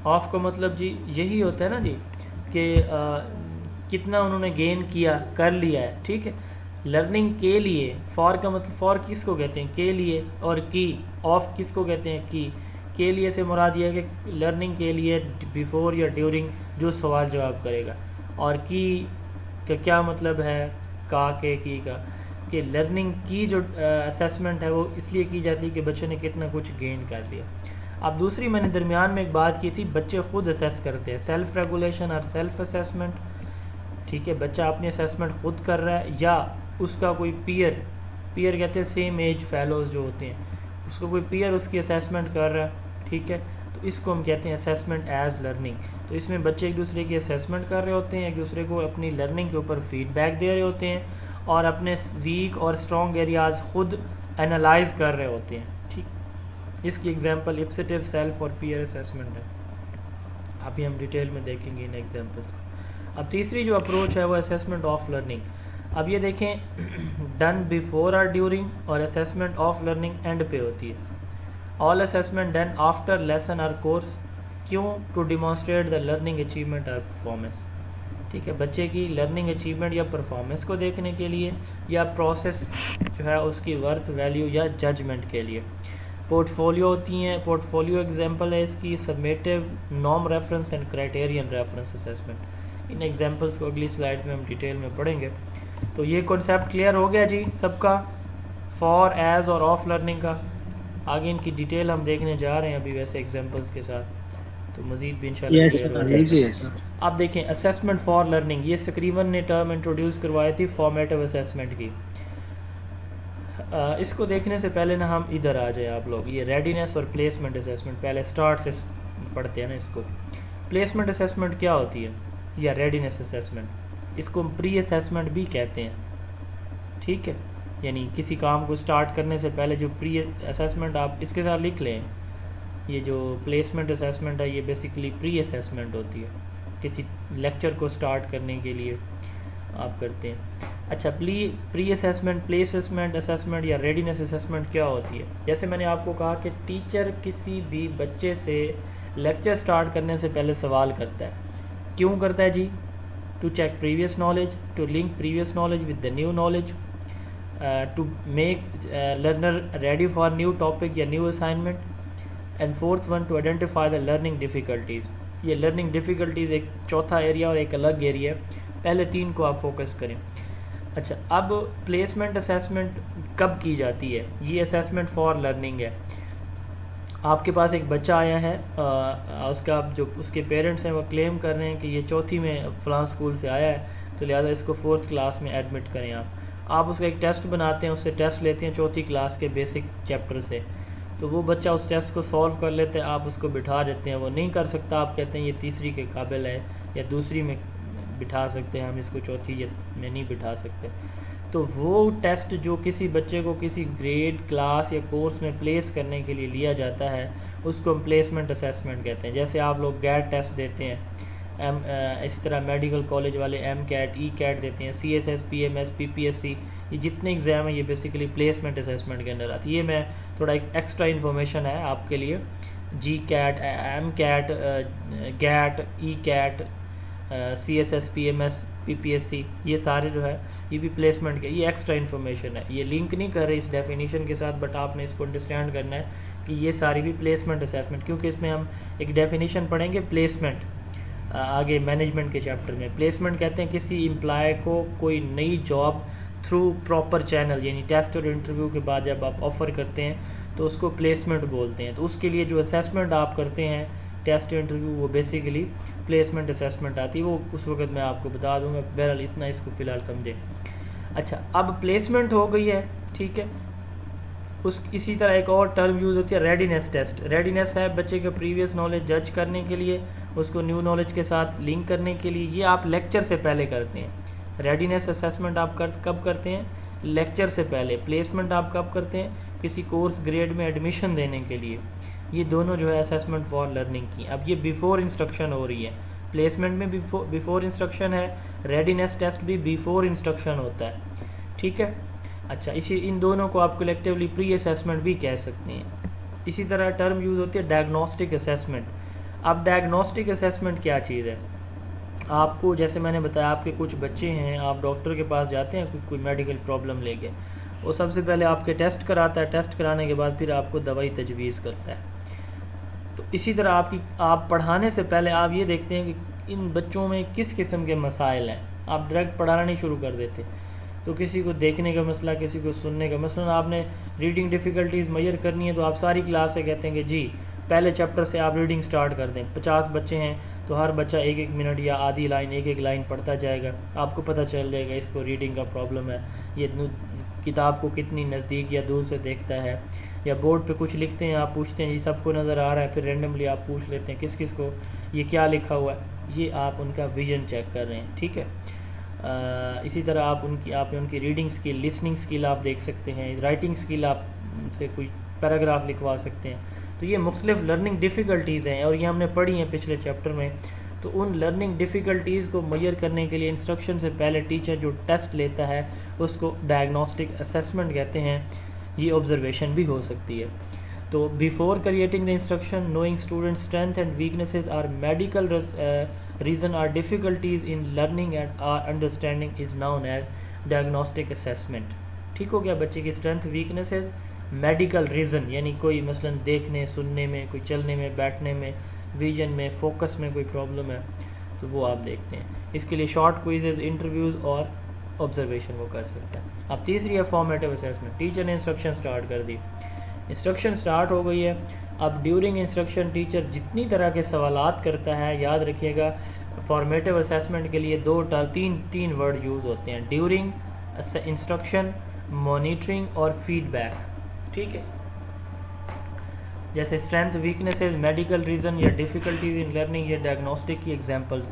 ऑफ का मतलब जी यही होता है ना जी कि कितना उन्होंने गेन किया, कर लिया है। ठीक है, लर्निंग के लिए, फॉर का मतलब, फॉर किसको कहते हैं, के लिए, और की, ऑफ किसको कहते हैं, की। के लिए से मुराद ये है कि लर्निंग के लिए बिफोर या ड्यूरिंग जो सवाल जवाब करेगा, और की का क्या मतलब है, का के की का, कि लर्निंग की जो असेसमेंट है वो इसलिए की जाती है कि बच्चे ने कितना कुछ गेन कर लिया। अब दूसरी मैंने दरमियान में एक बात की थी, बच्चे खुद असेस करते हैं, सेल्फ रेगुलेशन और सेल्फ असेसमेंट। ठीक है, बच्चा अपनी असेसमेंट खुद कर रहा है या उसका कोई पीयर कहते हैं सेम एज फेलोज जो होते हैं, उसको कोई पीयर उसकी असेसमेंट कर रहा है। ठीक है, तो इसको हम कहते हैं असेसमेंट एज लर्निंग। तो इसमें बच्चे एक दूसरे की असेसमेंट कर रहे होते हैं, एक दूसरे को अपनी लर्निंग के ऊपर फीडबैक दे रहे होते हैं, और अपने वीक और स्ट्रॉन्ग एरियाज़ खुद एनालाइज कर रहे होते हैं। ठीक, इसकी एग्जांपल इप्सिटिव, सेल्फ और पीयर असेसमेंट है। अभी हम डिटेल में देखेंगे इन एग्जांपल्स को। अब तीसरी जो अप्रोच है वो असेसमेंट ऑफ लर्निंग। अब ये देखें, डन बिफोर और ड्यूरिंग, और असेसमेंट ऑफ लर्निंग एंड पे होती है। All assessment done after lesson और कोर्स। क्यों? To demonstrate the learning achievement और परफॉर्मेंस। ठीक है, बच्चे की लर्निंग अचीवमेंट या परफॉर्मेंस को देखने के लिए, या प्रोसेस जो है उसकी वर्थ, वैल्यू या जजमेंट के लिए। पोर्टफोलियो होती हैं, पोर्टफोलियो एग्जांपल है इसकी summative, norm reference and criterion reference assessment. In examples को अगली स्लाइड्स में हम डिटेल में पढ़ेंगे। तो ये कॉन्सेप्ट क्लियर हो गया जी सबका, फॉर, एज और ऑफ लर्निंग का। आगे इनकी डिटेल हम देखने जा रहे हैं अभी वैसे एग्जांपल्स के साथ, तो मज़ीद भी इंशाल्लाह क्लियर हो जाएगा। आप देखें, असेसमेंट फॉर लर्निंग, ये तकरीबन ने टर्म इंट्रोड्यूस करवाई थी फॉर्मेटिव असेसमेंट की। इसको देखने से पहले ना हम इधर आ जाए आप लोग, ये रेडीनेस और प्लेसमेंट असेसमेंट पहले स्टार्ट से पढ़ते हैं ना इसको। प्लेसमेंट असेसमेंट क्या होती है, या रेडीनेस असेसमेंट, इसको हम प्री असेसमेंट भी कहते हैं। ठीक है, यानी किसी काम को स्टार्ट करने से पहले जो प्री असेसमेंट, आप इसके साथ लिख लें, ये जो प्लेसमेंट असेसमेंट है ये बेसिकली प्री असेसमेंट होती है, किसी लेक्चर को स्टार्ट करने के लिए आप करते हैं। अच्छा, प्री असेसमेंट, प्लेसमेंट असेसमेंट या रेडीनेस असेसमेंट क्या होती है? जैसे मैंने आपको कहा कि टीचर किसी भी बच्चे से लेक्चर स्टार्ट करने से पहले सवाल करता है। क्यों करता है जी? To check previous knowledge, to link previous knowledge with the new knowledge, to make learner ready for new topic या new assignment, and fourth one to identify the learning difficulties. ये लर्निंग डिफ़िकल्टीज़ एक चौथा area और एक अलग area है, पहले 3 को आप फोकस करें। अच्छा, अब प्लेसमेंट असेसमेंट कब की जाती है? ये असेसमेंट फॉर लर्निंग है। आपके पास एक बच्चा आया है, उसका जो उसके पेरेंट्स हैं वो क्लेम कर रहे हैं कि ये चौथी में फ़लाँ स्कूल से आया है, तो लिहाजा इसको 4th क्लास में एडमिट करें आप उसका एक टेस्ट बनाते हैं, उससे टेस्ट लेते हैं चौथी क्लास के बेसिक चैप्टर से। तो वो बच्चा उस टेस्ट को सॉल्व कर लेते हैं, आप उसको बिठा देते हैं, वो नहीं कर सकता, आप कहते हैं ये तीसरी के काबिल है या दूसरी में बिठा सकते हैं, हम इसको चौथी में नहीं बिठा सकते। तो वो टेस्ट जो किसी बच्चे को किसी ग्रेड, क्लास या कोर्स में प्लेस करने के लिए लिया जाता है, उसको हम प्लेसमेंट असेसमेंट कहते हैं। जैसे आप लोग गैट टेस्ट देते हैं, इस तरह मेडिकल कॉलेज वाले MCAT, ECAT देते हैं, CSS, PMS, PPSC, ये जितने एग्ज़ाम हैं ये बेसिकली प्लेसमेंट असेसमेंट के अंदर आती है। ये मैं थोड़ा एक एक्स्ट्रा इन्फॉर्मेशन है आपके लिए। GCAT, MCAT, GAT, ECAT, CSS, PMS, PPSC, ये सारे जो है ये भी प्लेसमेंट के, ये एक्स्ट्रा इन्फॉर्मेशन है, ये लिंक नहीं कर रहे इस डेफिनेशन के साथ, बट आपने इसको अंडरस्टैंड करना है कि ये सारी भी प्लेसमेंट असेसमेंट, क्योंकि इसमें हम एक डेफिनेशन पढ़ेंगे प्लेसमेंट आगे मैनेजमेंट के चैप्टर में। प्लेसमेंट कहते हैं किसी एम्प्लॉय को कोई नई जॉब थ्रू प्रॉपर चैनल, यानी टेस्ट और इंटरव्यू के बाद जब आप ऑफ़र करते हैं तो उसको प्लेसमेंट बोलते हैं। तो उसके लिए जो असेसमेंट आप करते हैं, टेस्ट इंटरव्यू, वो बेसिकली प्लेसमेंट असेसमेंट आती है, वो उस वक्त मैं आपको बता दूंगा। बहरहाल इतना इसको फ़िलहाल समझें। अच्छा, अब प्लेसमेंट हो गई है, ठीक है। इसी तरह एक और टर्म यूज़ होती है रेडीनेस टेस्ट। रेडीनेस है बच्चे का प्रीवियस नॉलेज जज करने के लिए, उसको न्यू नॉलेज के साथ लिंक करने के लिए। ये आप लेक्चर से पहले करते हैं। रेडीनेस असेसमेंट आप कब करते हैं? लेक्चर से पहले। प्लेसमेंट आप कब करते हैं? किसी कोर्स ग्रेड में एडमिशन देने के लिए। ये दोनों जो है असेसमेंट फॉर लर्निंग की। अब ये बिफोर इंस्ट्रक्शन हो रही है। प्लेसमेंट में बिफोर इंस्ट्रक्शन है, रेडीनेस टेस्ट भी बिफोर इंस्ट्रक्शन होता है, ठीक है। अच्छा, इन दोनों को आप कलेक्टिवली प्री असेसमेंट भी कह सकते हैं। इसी तरह टर्म यूज़ होती है डायग्नोस्टिक असेसमेंट। अब डायग्नोस्टिक असेसमेंट क्या चीज़ है? आपको, जैसे मैंने बताया, आपके कुछ बच्चे हैं, आप डॉक्टर के पास जाते हैं कोई मेडिकल प्रॉब्लम लेके, वो सबसे पहले आपके टेस्ट कराता है, टेस्ट कराने के बाद फिर आपको दवाई तजवीज़ करता है। तो इसी तरह आप पढ़ाने से पहले आप ये देखते हैं कि इन बच्चों में किस किस्म के मसाइल हैं। आप डायरेक्ट पढ़ाना नहीं शुरू कर देते। तो किसी को देखने का मसला, किसी को सुनने का मसला, आपने रीडिंग डिफ़िकल्टीज़ मेजर करनी है, तो आप सारी क्लास से कहते हैं कि जी पहले चैप्टर से आप रीडिंग स्टार्ट कर दें। 50 बच्चे हैं तो हर बच्चा 1-1 मिनट या आधी लाइन, 1-1 लाइन पढ़ता जाएगा। आपको पता चल जाएगा इसको रीडिंग का प्रॉब्लम है, ये किताब को कितनी नज़दीक या दूर से देखता है। या बोर्ड पे कुछ लिखते हैं, आप पूछते हैं ये सबको नज़र आ रहा है, फिर रेंडमली आप पूछ लेते हैं किस किस को ये क्या लिखा हुआ है। ये आप उनका विजन चेक कर रहे हैं, ठीक है। इसी तरह आप उनकी रीडिंग स्किल, लिसनिंग स्किल आप देख सकते हैं, राइटिंग स्किल आप से कोई पैराग्राफ लिखवा सकते हैं। तो ये मुख्तलिफ लर्निंग डिफ़िकल्टीज़ हैं और ये हमने पढ़ी हैं पिछले चैप्टर में। तो उन लर्निंग डिफ़िकल्टीज़ को मेजर करने के लिए इंस्ट्रक्शन से पहले टीचर जो टेस्ट लेता है उसको डायग्नोस्टिक असेसमेंट कहते हैं। ये ऑब्जर्वेशन भी हो सकती है। तो before creating the instruction, knowing student strength and weaknesses or medical reason or difficulties in learning and or understanding is known as diagnostic assessment. ठीक हो गया। बच्चे की स्ट्रेंथ, वीकनेसेस, मेडिकल रीज़न यानी कोई मसलन देखने सुनने में, कोई चलने में, बैठने में, विजन में, फोकस में कोई प्रॉब्लम है तो वो आप देखते हैं। इसके लिए शॉर्ट क्विजेज, इंटरव्यूज़ और ऑब्जर्वेशन वो कर सकता है। अब तीसरी है फॉर्मेटिव असेसमेंट। टीचर ने इंस्ट्रक्शन स्टार्ट कर दी, इंस्ट्रक्शन स्टार्ट हो गई है। अब ड्यूरिंग इंस्ट्रक्शन टीचर जितनी तरह के सवालात करता है, याद रखिएगा फॉर्मेटिव असेसमेंट के लिए तीन वर्ड यूज़ होते हैं, ड्यूरिंग इंस्ट्रक्शन, मॉनिटरिंग और फीडबैक, ठीक है। जैसे स्ट्रेंथ, वीकनेसेस, मेडिकल रीज़न या डिफ़िकल्टीज इन लर्निंग, ये डायग्नोस्टिक की एग्जांपल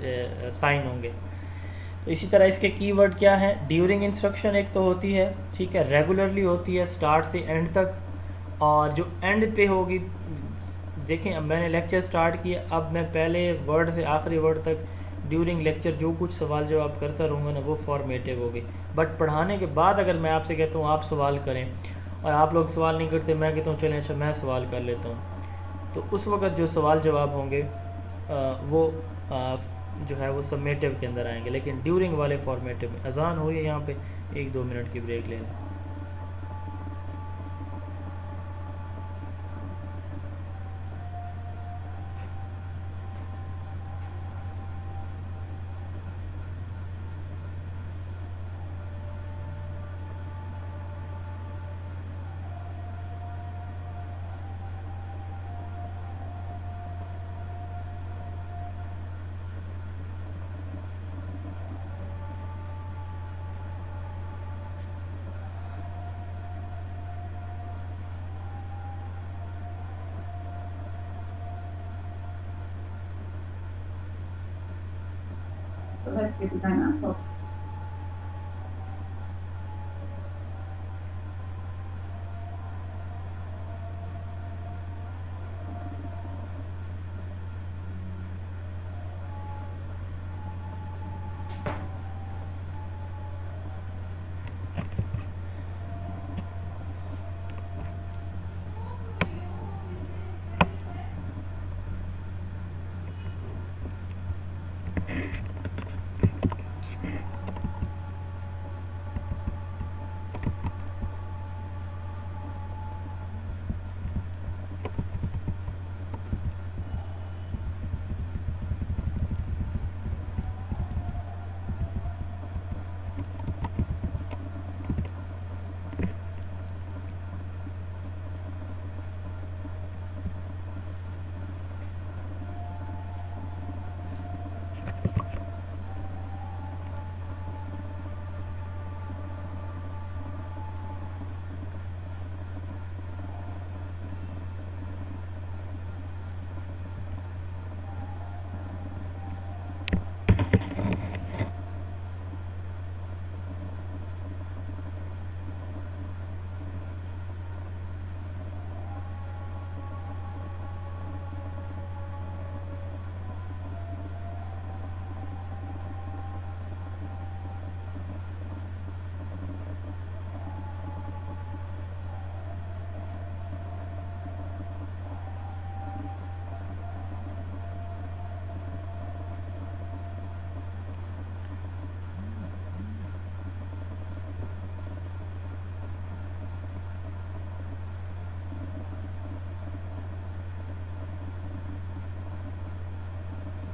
साइन होंगे। तो इसी तरह इसके कीवर्ड क्या है? ड्यूरिंग इंस्ट्रक्शन एक तो होती है, ठीक है, रेगुलरली होती है स्टार्ट से एंड तक, और जो एंड पे होगी, देखें अब मैंने लेक्चर स्टार्ट किया, अब मैं पहले वर्ड से आखिरी वर्ड तक ड्यूरिंग लेक्चर जो कुछ सवाल जवाब करता रहूँगा ना, वो फॉर्मेटिव होगी। बट पढ़ाने के बाद अगर मैं आपसे कहता हूँ आप सवाल करें और आप लोग सवाल नहीं करते, मैं कहता हूँ चलें अच्छा मैं सवाल कर लेता हूँ, तो उस वक़्त जो सवाल जवाब होंगे वो जो है वो समेटिव के अंदर आएंगे, लेकिन ड्यूरिंग वाले फॉर्मेटिव में। अजान हुई है, यहाँ पे 1-2 मिनट की ब्रेक ले लें। तो घर पे बताना आपको।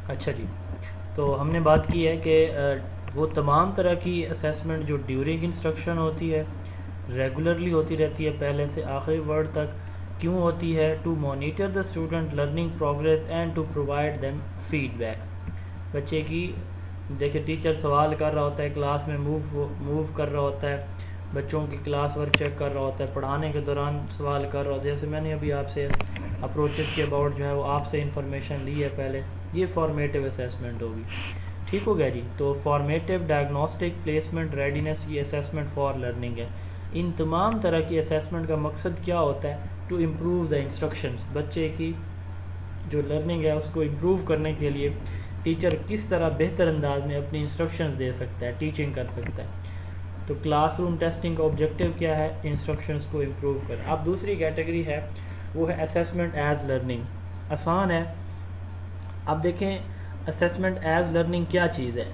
अच्छा जी, तो हमने बात की है कि वो तमाम तरह की असेसमेंट जो ड्यूरिंग इंस्ट्रक्शन होती है, रेगुलरली होती रहती है पहले से आखिरी वर्ड तक। क्यों होती है? To monitor the student learning progress and to provide them feedback. बच्चे की, देखिए टीचर सवाल कर रहा होता है, क्लास में मूव कर रहा होता है, बच्चों की क्लास वर्क चेक कर रहा होता है, पढ़ाने के दौरान सवाल कर रहा होता है। जैसे मैंने अभी आपसे अप्रोचेस के अबाउट जो है वो आपसे इंफॉर्मेशन ली है पहले, ये फॉर्मेटिव असेसमेंट होगी। ठीक हो गया जी। तो फॉर्मेटिव, डायग्नोस्टिक, प्लेसमेंट, रेडीनेस, ये असेसमेंट फॉर लर्निंग है। इन तमाम तरह की असेसमेंट का मकसद क्या होता है? To improve the instructions. बच्चे की जो लर्निंग है उसको इम्प्रूव करने के लिए टीचर किस तरह बेहतर अंदाज में अपनी इंस्ट्रक्शंस दे सकता है, टीचिंग कर सकता है। तो क्लासरूम टेस्टिंग का ऑब्जेक्टिव क्या है? इंस्ट्रक्शंस को इम्प्रूव कर। अब दूसरी कैटेगरी है वो है असेसमेंट एज लर्निंग। आसान है। अब देखें असेसमेंट एज लर्निंग क्या चीज़ है।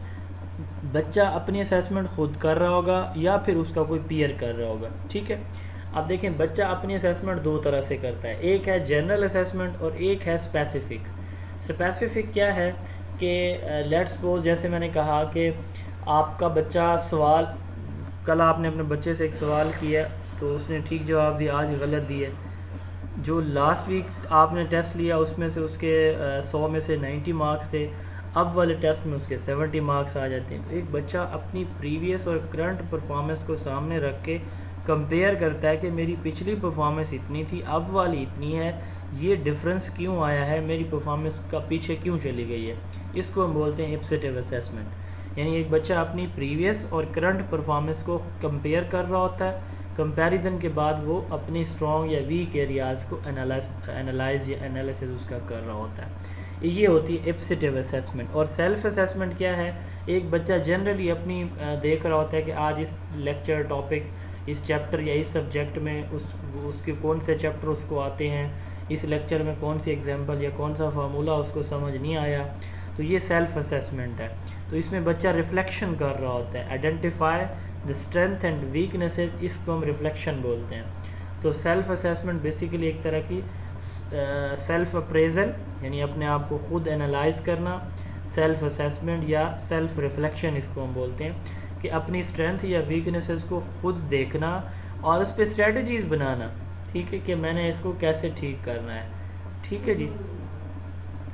बच्चा अपनी असेसमेंट खुद कर रहा होगा या फिर उसका कोई पीयर कर रहा होगा। ठीक है। अब देखें बच्चा अपनी असेसमेंट दो तरह से करता है, एक है जनरल असेसमेंट और एक है स्पेसिफिक। स्पेसिफिक क्या है कि लेट्स सपोज, जैसे मैंने कहा कि आपका बच्चा सवाल, कल आपने अपने बच्चे से एक सवाल किया तो उसने ठीक जवाब दिया, आज गलत दिया। जो लास्ट वीक आपने टेस्ट लिया उसमें से उसके 100 में से 90 मार्क्स थे, अब वाले टेस्ट में उसके 70 मार्क्स आ जाते हैं। तो एक बच्चा अपनी प्रीवियस और करंट परफॉर्मेंस को सामने रख के कंपेयर करता है कि मेरी पिछली परफॉर्मेंस इतनी थी, अब वाली इतनी है, ये डिफरेंस क्यों आया है, मेरी परफॉर्मेंस का पीछे क्यों चली गई है। इसको हम बोलते हैं इप्सिटिव असेसमेंट। यानी एक बच्चा अपनी प्रीवियस और करंट परफॉर्मेंस को कंपेयर कर रहा होता है, कंपैरिजन के बाद वो अपनी स्ट्रॉन्ग या वीक एरियाज़ को एनालाइज या एनालिसिस उसका कर रहा होता है। ये होती है इप्सिटिव असेसमेंट। और सेल्फ असेसमेंट क्या है? एक बच्चा जनरली अपनी देख रहा होता है कि आज इस लेक्चर टॉपिक, इस चैप्टर या इस सब्जेक्ट में उसके कौन से चैप्टर उसको आते हैं, इस लेक्चर में कौन सी एग्जांपल या कौन सा फार्मूला उसको समझ नहीं आया। तो ये सेल्फ असेसमेंट है। तो इसमें बच्चा रिफ्लेक्शन कर रहा होता है, identify the strength and weaknesses, इसको हम रिफ्लेक्शन बोलते हैं। तो सेल्फ असेसमेंट बेसिकली एक तरह की सेल्फ अप्रेजल, यानी अपने आप को खुद एनालाइज करना, सेल्फ असेसमेंट या सेल्फ रिफ्लेक्शन इसको हम बोलते हैं, कि अपनी स्ट्रेंथ या वीकनेसेस को खुद देखना और उस पर स्ट्रेटजीज बनाना। ठीक है, कि मैंने इसको कैसे ठीक करना है। ठीक है जी,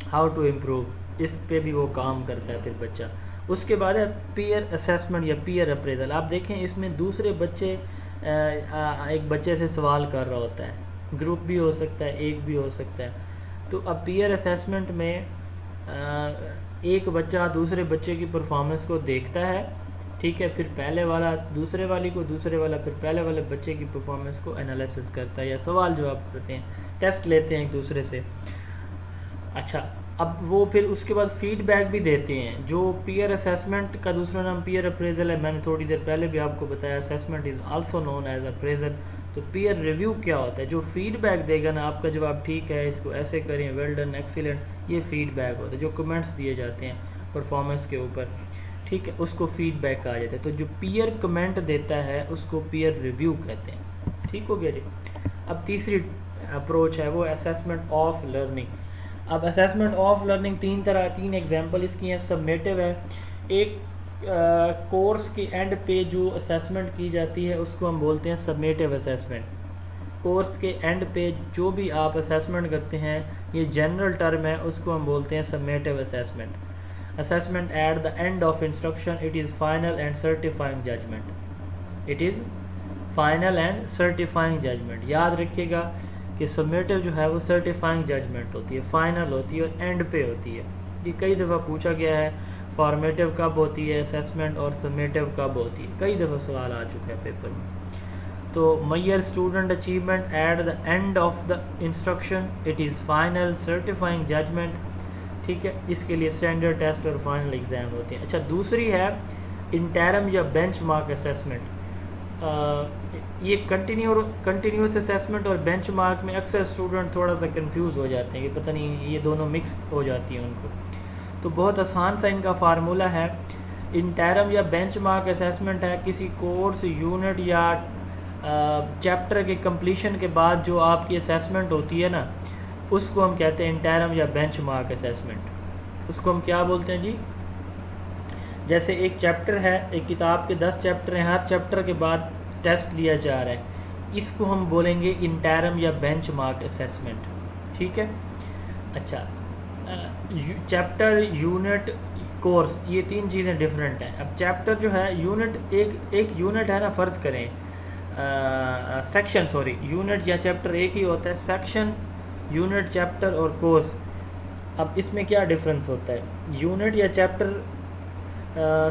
हाउ टू इम्प्रूव, इस पे भी वो काम करता है फिर बच्चा। उसके बाद है पीयर असेसमेंट या पीयर अप्रेजल। आप देखें इसमें दूसरे बच्चे एक बच्चे से सवाल कर रहा होता है, ग्रुप भी हो सकता है, एक भी हो सकता है। तो अब पीयर असेसमेंट में एक बच्चा दूसरे बच्चे की परफॉर्मेंस को देखता है, ठीक है, फिर पहले वाला दूसरे वाली को, दूसरे वाला फिर पहले वाले बच्चे की परफॉर्मेंस को एनालिसिस करता है या सवाल जवाब करते हैं, टेस्ट लेते हैं एक दूसरे से। अच्छा, अब वो फिर उसके बाद फीडबैक भी देते हैं। जो पीयर असेसमेंट का दूसरा नाम पीयर अप्रेजल है, मैंने थोड़ी देर पहले भी आपको बताया, assessment is also known as appraisal. तो पीयर रिव्यू क्या होता है? जो फीडबैक देगा ना, आपका जवाब ठीक है, इसको ऐसे करें, वेल डन, एक्सीलेंट, ये फीडबैक होता है। जो कमेंट्स दिए जाते हैं परफॉर्मेंस के ऊपर, ठीक है, उसको फीडबैक कहा जाता है। तो जो पीयर कमेंट देता है उसको पीयर रिव्यू कहते हैं। ठीक हो गया जी। अब तीसरी अप्रोच है वो असेसमेंट ऑफ लर्निंग। अब असेसमेंट ऑफ लर्निंग तीन एग्जांपल इसकी हैं। सबमेटिव है, एक कोर्स के एंड पे जो असेसमेंट की जाती है उसको हम बोलते हैं सबमेटिव असेसमेंट। कोर्स के एंड पे जो भी आप असेसमेंट करते हैं, ये जनरल टर्म है, उसको हम बोलते हैं summative assessment. Assessment at the end of instruction, it is final and certifying judgement. It is final and certifying judgement. याद रखिएगा कि सबमेटिव जो है वो सर्टिफाइंग जजमेंट होती है, फाइनल होती है और एंड पे होती है। ये कई दफ़ा पूछा गया है, फॉर्मेटिव कब होती है असेसमेंट और सबमेटिव कब होती है, कई दफ़ा सवाल आ चुका है पेपर में। तो measure student achievement at the end of the instruction, it is final certifying judgement. ठीक है, इसके लिए स्टैंडर्ड टेस्ट और फाइनल एग्ज़ाम होते हैं। अच्छा, दूसरी है इंटरम या बेंचमार्क असेसमेंट। ये कंटिन्यूस असेसमेंट और बेंचमार्क में अक्सर स्टूडेंट थोड़ा सा कंफ्यूज हो जाते हैं कि पता नहीं ये दोनों मिक्स हो जाती हैं उनको। तो बहुत आसान सा इनका फार्मूला है। इंटरम या बेंचमार्क असेसमेंट है किसी कोर्स, यूनिट या चैप्टर के कंप्लीशन के बाद जो आपकी असेसमेंट होती है ना, उसको हम कहते हैं इंटरम या बेंचमार्क असेसमेंट। उसको हम क्या बोलते हैं जी? जैसे एक चैप्टर है, एक किताब के 10 चैप्टर हैं, हर चैप्टर के बाद टेस्ट लिया जा रहा है, इसको हम बोलेंगे इंटरम या बेंचमार्क असेसमेंट। ठीक है। अच्छा, चैप्टर, यूनिट, कोर्स, ये तीन चीज़ें डिफरेंट हैं। अब चैप्टर जो है, यूनिट एक यूनिट है ना, फ़र्ज़ करें सेक्शन, सॉरी, यूनिट या चैप्टर एक ही होता है। सेक्शन, यूनिट, चैप्टर और कोर्स, अब इसमें क्या डिफरेंस होता है? यूनिट या चैप्टर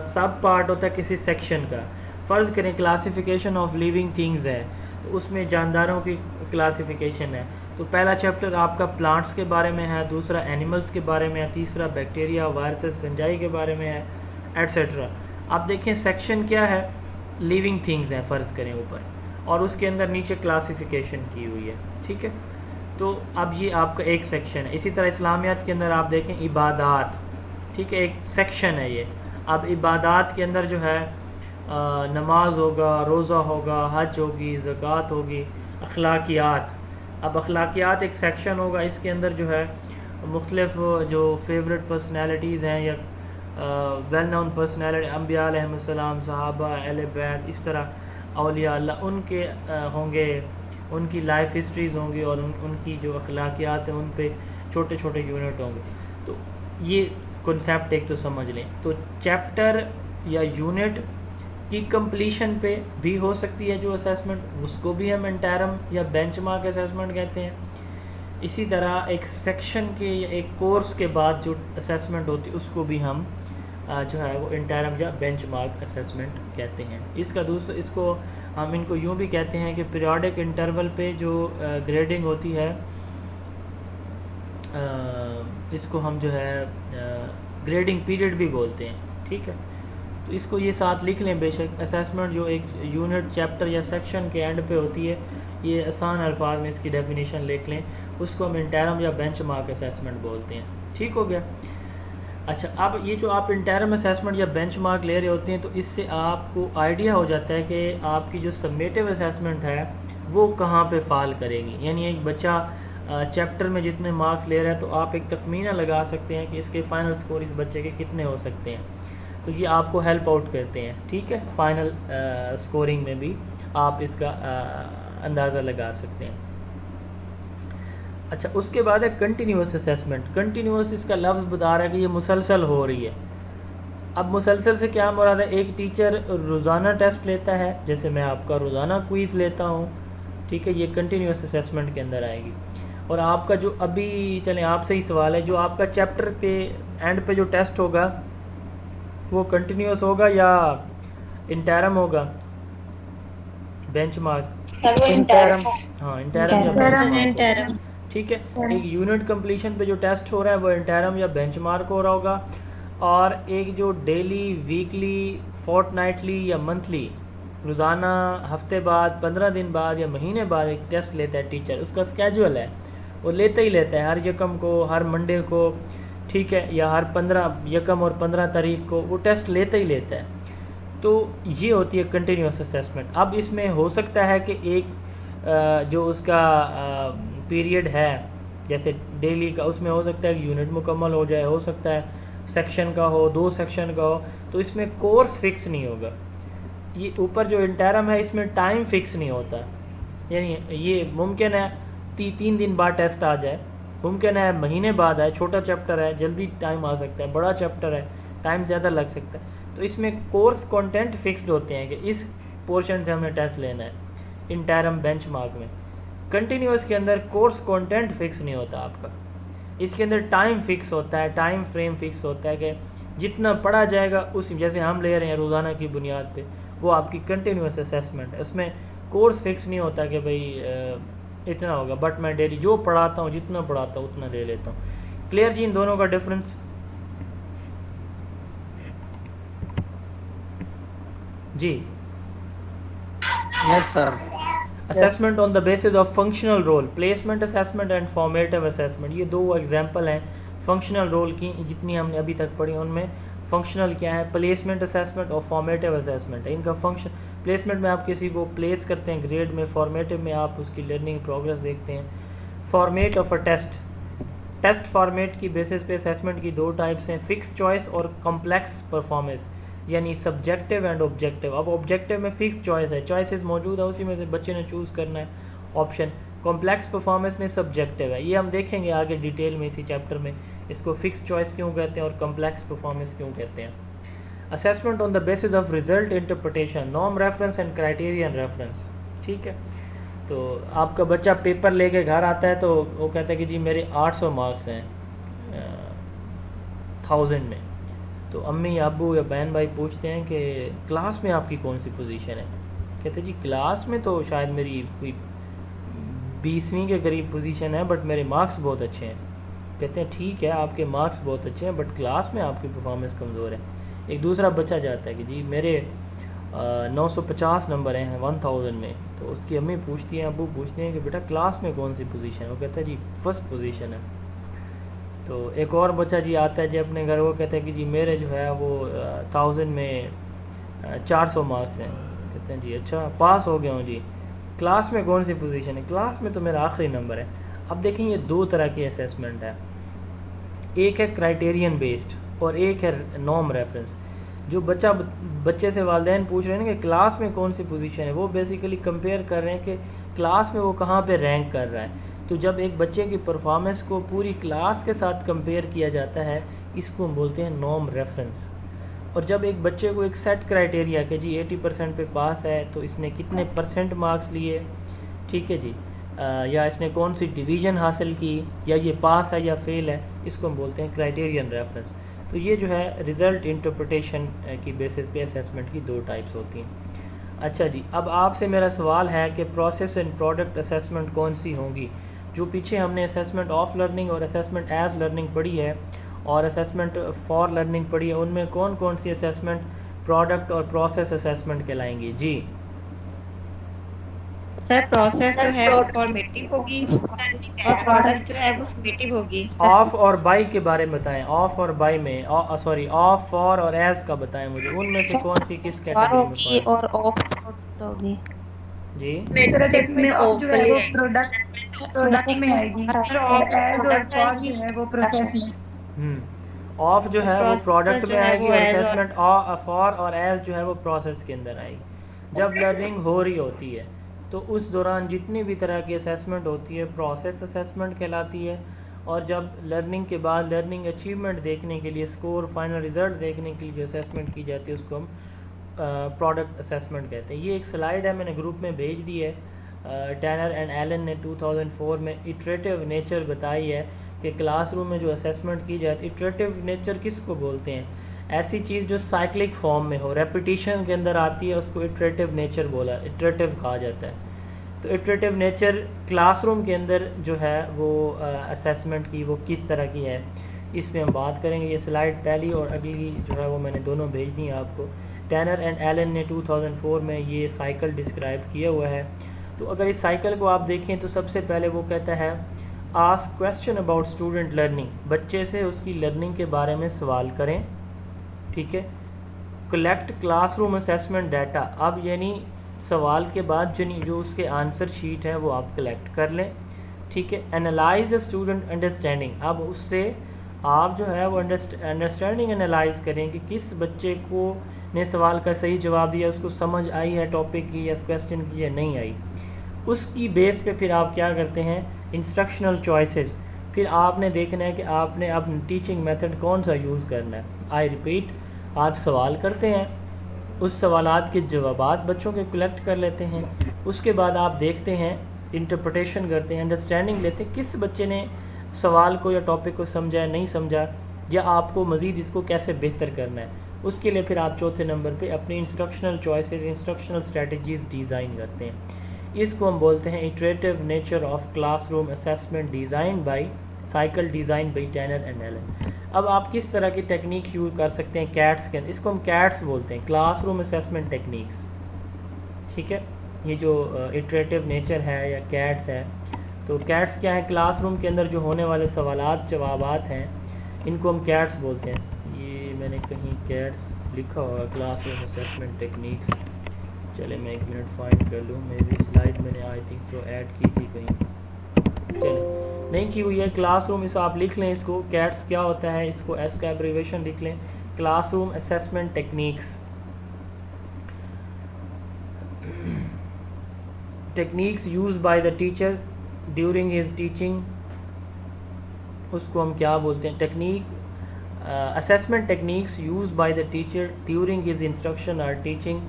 सब पार्ट होता है किसी सेक्शन का। फ़र्ज़ करें क्लासिफिकेशन ऑफ लिविंग थिंग्स है, तो उसमें जानदारों की क्लासिफिकेशन है। तो पहला चैप्टर आपका प्लांट्स के बारे में है, दूसरा एनिमल्स के बारे में है, तीसरा बैक्टीरिया, वायरसेस, फंजाई के बारे में है, एट्सेट्रा। आप देखें सेक्शन क्या है? लिविंग थिंग्स है फ़र्ज़ करें ऊपर, और उसके अंदर नीचे क्लासिफिकेशन की हुई है। ठीक है, तो अब ये आपका एक सेक्शन है। इसी तरह इस्लामियात के अंदर आप देखें इबादात, ठीक है, एक सेक्शन है ये। अब इबादात के अंदर जो है नमाज होगा, रोज़ा होगा, हज होगी, ज़कात होगी, अखलाकियात। अब अखलाकियात एक सेक्शन होगा, इसके अंदर जो है मुख्तलिफ जो फेवरेट पर्सनैलिटीज़ हैं या वेल नोन पर्सनैलिटी, अम्बिया अलैहिस्सलाम, सहाबा, अहले बैत, इस तरह औलिया अल्लाह, उनके होंगे, उनकी लाइफ हिस्ट्रीज़ होंगी और उनकी जो अखलाकियात हैं उन पे छोटे छोटे यूनिट होंगे। तो ये कॉन्सेप्ट एक तो समझ लें। तो चैप्टर या यूनिट की कंप्लीशन पे भी हो सकती है जो असेसमेंट, उसको भी हम इंटरम या बेंचमार्क असेसमेंट कहते हैं। इसी तरह एक सेक्शन के या एक कोर्स के बाद जो असेसमेंट होती है उसको भी हम जो है वो इंटरम या बेंचमार्क असेसमेंट कहते हैं। इसको हम इनको यूँ भी कहते हैं कि पीरियोडिक इंटरवल पे जो ग्रेडिंग होती है, इसको हम जो है ग्रेडिंग पीरियड भी बोलते हैं। ठीक है, तो इसको ये साथ लिख लें बेशक। असेसमेंट जो एक यूनिट, चैप्टर या सेक्शन के एंड पे होती है, ये आसान अल्फाज में इसकी डेफिनेशन लिख लें, उसको हम इंटरम या बेंचमार्क असेसमेंट बोलते हैं। ठीक हो गया। अच्छा, अब ये जो आप इंटरम असेसमेंट या बेंचमार्क ले रहे होते हैं, तो इससे आपको आइडिया हो जाता है कि आपकी जो सबमेटिव असेसमेंट है वो कहाँ पे फ़ाल करेगी। यानी एक बच्चा चैप्टर में जितने मार्क्स ले रहा है, तो आप एक तखमीना लगा सकते हैं कि इसके फ़ाइनल स्कोर इस बच्चे के कितने हो सकते हैं। तो ये आपको हेल्प आउट करते हैं। ठीक है, फाइनल स्कोरिंग में भी आप इसका अंदाज़ा लगा सकते हैं। अच्छा, उसके बाद है कंटिन्यूस असेसमेंट। कंटिन्यूस, इसका लफ्ज़ बता रहा है कि ये मुसलसल हो रही है। अब मुसलसल से क्या मुराद है? एक टीचर रोज़ाना टेस्ट लेता है, जैसे मैं आपका रोज़ाना क्विज़ लेता हूँ, ठीक है, ये कंटिन्यूस असेसमेंट के अंदर आएगी। और आपका जो अभी चलें आपसे ही सवाल है, जो आपका चैप्टर पे एंड पे जो टेस्ट होगा वो कंटिन्यूस होगा या इंटरम होगा, बेंचमार्क? सर वो इंटरम हाँ इंटरम या बेंचमार्क इंटरम होगा। ठीक है, एक यूनिट कंप्लीशन पे जो टेस्ट हो रहा है वो इंटरम या बेंचमार्क हो रहा होगा, और एक जो डेली, वीकली, फोर्टनाइटली या मंथली, रोज़ाना, हफ्ते बाद, 15 दिन बाद या महीने बाद एक टेस्ट लेता है टीचर, उसका स्केजुअल है, वो लेता ही लेता है, हर यकम को, हर मंडे को, ठीक है, या हर 15 यकम और 15 तारीख को वो टेस्ट लेता ही लेता है। तो ये होती है कंटिन्यूस असेसमेंट। अब इसमें हो सकता है कि एक जो उसका पीरियड है जैसे डेली का, उसमें हो सकता है कि यूनिट मुकम्मल हो जाए, हो सकता है सेक्शन का हो, 2 सेक्शन का हो, तो इसमें कोर्स फिक्स नहीं होगा। ये ऊपर जो इंटरम है इसमें टाइम फिक्स नहीं होता, यानी ये मुमकिन है 3 दिन बाद टेस्ट आ जाए, मुमकिन है महीने बाद आए, छोटा चैप्टर है जल्दी टाइम आ सकता है, बड़ा चैप्टर है टाइम ज़्यादा लग सकता है। तो इसमें कोर्स कंटेंट फिक्स्ड होते हैं कि इस पोर्शन से हमने टेस्ट लेना है। इंटरम बेंचमार्क में कंटिन्यूस के अंदर कोर्स कंटेंट फिक्स नहीं होता आपका, इसके अंदर टाइम फिक्स होता है, टाइम फ्रेम फिक्स होता है कि जितना पढ़ा जाएगा उस, जैसे हम ले रहे हैं रोज़ाना की बुनियाद पे, वो आपकी कंटिन्यूस असेसमेंट है, उसमें कोर्स फिक्स नहीं होता कि भाई इतना होगा, बट मैं डेली जो पढ़ाता हूँ, जितना पढ़ाता हूँ उतना ले लेता हूँ। क्लियर जी इन दोनों का डिफरेंस? जी yes sir. Assessment on the basis of functional role, placement assessment and formative assessment, ये 2 एग्जांपल हैं फंक्शनल रोल की, जितनी हमने अभी तक पढ़ी उनमें फंक्शनल क्या है, प्लेसमेंट असेसमेंट और फॉर्मेटिव असेसमेंट है। इनका फंक्शन, प्लेसमेंट में आप किसी को प्लेस करते हैं ग्रेड में, फॉर्मेटिव में आप उसकी लर्निंग प्रोग्रेस देखते हैं। Format of a test, test format की बेसिस पे असेसमेंट की 2 टाइप्स हैं, फिक्स चॉइस और कॉम्प्लेक्स परफॉर्मेंस, यानी सब्जेक्टिव एंड ऑब्जेक्टिव। अब ऑब्जेक्टिव में फिक्स चॉइस है, चॉइसेस मौजूद है, उसी में से बच्चे ने चूज़ करना है ऑप्शन। कॉम्प्लेक्स परफॉर्मेंस में सब्जेक्टिव है, ये हम देखेंगे आगे डिटेल में इसी चैप्टर में, इसको फिक्स चॉइस क्यों कहते हैं और कॉम्प्लेक्स परफॉर्मेंस क्यों कहते हैं। Assessment on the basis of result interpretation, norm reference and criterion reference. ठीक है, तो आपका बच्चा पेपर लेके घर आता है तो वो कहता है कि जी मेरे 800 मार्क्स हैं 1000 में, तो अम्मी अब्बू या बहन भाई पूछते हैं कि क्लास में आपकी कौन सी पोजीशन है, कहते हैं जी क्लास में तो शायद मेरी कोई 20वीं के करीब पोजीशन है, बट मेरे मार्क्स बहुत अच्छे हैं। कहते हैं ठीक है आपके मार्क्स बहुत अच्छे हैं, बट क्लास में आपकी परफॉर्मेंस कमज़ोर है। एक दूसरा बच्चा जाता है कि जी मेरे 950 नंबर हैं 1000 में, तो उसकी अम्मी पूछती हैं, अब्बू पूछते हैं कि बेटा क्लास में कौन सी पोजीशन है, वो कहता है जी फर्स्ट पोजीशन है। तो एक और बच्चा जी आता है जी अपने घर, वो कहता है कि जी मेरे जो है वो 1000 में 400 मार्क्स हैं। कहते हैं जी अच्छा पास हो गया हूँ जी, क्लास में कौन सी पोजीशन है, क्लास में तो मेरा आखिरी नंबर है। अब देखें ये 2 तरह की असेसमेंट है, एक है क्राइटेरियन बेस्ड और एक है नॉर्म रेफरेंस। जो बच्चे से वालिदैन पूछ रहे हैं ना कि क्लास में कौन सी पोजीशन है, वो बेसिकली कंपेयर कर रहे हैं कि क्लास में वो कहाँ पे रैंक कर रहा है। तो जब एक बच्चे की परफॉर्मेंस को पूरी क्लास के साथ कंपेयर किया जाता है, इसको हम बोलते हैं नॉर्म रेफरेंस। और जब एक बच्चे को एक सेट क्राइटेरिया कि जी 80% पे पास है तो इसने कितने परसेंट मार्क्स लिए, ठीक है जी, या इसने कौन सी डिवीज़न हासिल की, या ये पास है या फेल है, इसको हम बोलते हैं क्राइटेरियन रेफरेंस। तो ये जो है रिज़ल्ट इंटरप्रिटेशन की बेसिस पे असेसमेंट की 2 टाइप्स होती हैं। अच्छा जी, अब आपसे मेरा सवाल है कि प्रोसेस एंड प्रोडक्ट असेसमेंट कौन सी होंगी। जो पीछे हमने असेसमेंट ऑफ लर्निंग और असेसमेंट एज लर्निंग पढ़ी है और असेसमेंट फॉर लर्निंग पढ़ी है, उनमें कौन कौन सी असेसमेंट प्रोडक्ट और प्रोसेस असेसमेंट कहलाएंगी? जी सर प्रोसेस जो है वो फॉर्मेटिव होगी और प्रोडक्ट जो है वो समेटिव होगी। ऑफ और बाई के बारे में बताएं, ऑफ और बाई में, सॉरी ऑफ, फॉर और एज का बताएं मुझे, उनमें से कौन सी किस कैटेगरी में होगी पड़े? और ऑफ होगी। जी में ऑफ जो है वो प्रोडक्ट में आएगी और एज और फॉर जो है वो प्रोसेस में। ऑफ जो है वो Process प्रोडक्ट जो में है आएगी वो और as और- असेसमेंट फॉर और एज जो है वो प्रोसेस के अंदर आएगी। जब लर्निंग हो रही होती है तो उस दौरान जितनी भी तरह की असेसमेंट होती है प्रोसेस असेसमेंट कहलाती है, और जब लर्निंग के बाद लर्निंग अचीवमेंट देखने के लिए, स्कोर, फाइनल रिजल्ट देखने के लिए जो असेसमेंट की जाती है उसको हम प्रोडक्ट असेसमेंट कहते हैं। ये एक स्लाइड है मैंने ग्रुप में भेज दी है, टैनर एंड एलन ने 2004 में इटरेटिव नेचर बताई है कि क्लासरूम में जो असेसमेंट की जाती है, इटरेटिव नेचर किसको बोलते हैं? ऐसी चीज़ जो साइक्लिक फॉर्म में हो, रेपिटिशन के अंदर आती है, उसको इटरेटिव नेचर बोला, इटरेटिव कहा जाता है। तो इटरेटिव नेचर क्लासरूम के अंदर जो है वो असेसमेंट की वो किस तरह की है, इस पे हम बात करेंगे। ये स्लाइड पहली और अगली जो है वो मैंने दोनों भेज दी हैं आपको। टैनर एंड एलन ने 2004 में ये साइकिल डिस्क्राइब किया हुआ है। तो अगर इस साइकिल को आप देखें तो सबसे पहले वो कहता है ask question about student learning, बच्चे से उसकी लर्निंग के बारे में सवाल करें, ठीक है। कलेक्ट क्लासरूम असेसमेंट डाटा, अब यानी सवाल के बाद जो उसके आंसर शीट है वो आप कलेक्ट कर लें, ठीक है। एनालाइज द स्टूडेंट अंडरस्टैंडिंग, अब उससे आप जो है वो अंडरस्टैंडिंग एनालाइज करें कि किस बच्चे को ने सवाल का सही जवाब दिया, उसको समझ आई है टॉपिक की या क्वेश्चन की या नहीं आई। उसकी बेस पे फिर आप क्या करते हैं, इंस्ट्रक्शनल चॉइसेस, फिर आपने देखना है कि आपने अब टीचिंग मेथड कौन सा यूज़ करना है। आई रिपीट, आप सवाल करते हैं, उस सवालात के जवाबात बच्चों के कलेक्ट कर लेते हैं, उसके बाद आप देखते हैं, इंटरप्रिटेशन करते हैं, अंडरस्टैंडिंग लेते हैं किस बच्चे ने सवाल को या टॉपिक को समझा है, नहीं समझा, या आपको मज़ीद इसको कैसे बेहतर करना है। उसके लिए फिर आप चौथे नंबर पे अपनी instructional choices, instructional strategies design करते हैं। इसको हम बोलते हैं iterative nature of classroom assessment design by cycle design by Tanner and Allen. अब आप किस तरह की टेक्निक यूज़ कर सकते हैं कैट्स के अंदर, इसको हम कैट्स बोलते हैं, क्लासरूम असेसमेंट टेक्निक्स, ठीक है। ये जो इटरेटिव नेचर है या कैट्स है, तो कैट्स क्या है, क्लासरूम के अंदर जो होने वाले सवालात जवाबात हैं इनको हम कैट्स बोलते हैं। ये मैंने कहीं कैट्स लिखा हुआ है, क्लासरूम असेसमेंट टेक्निक्स, चले मैं एक मिनट फाइंड कर लूँ, मेरी स्लाइड मैंने आई थिंक सो ऐड की थी कहीं, चले नहीं की हुई है। क्लासरूम, इस आप लिख लें इसको, कैट्स क्या होता है, इसको एस का एब्रीविएशन लिख लें, classroom assessment techniques. Techniques used by the teacher during his teaching, उसको हम क्या बोलते हैं, technique assessment techniques used by the teacher during his instruction और teaching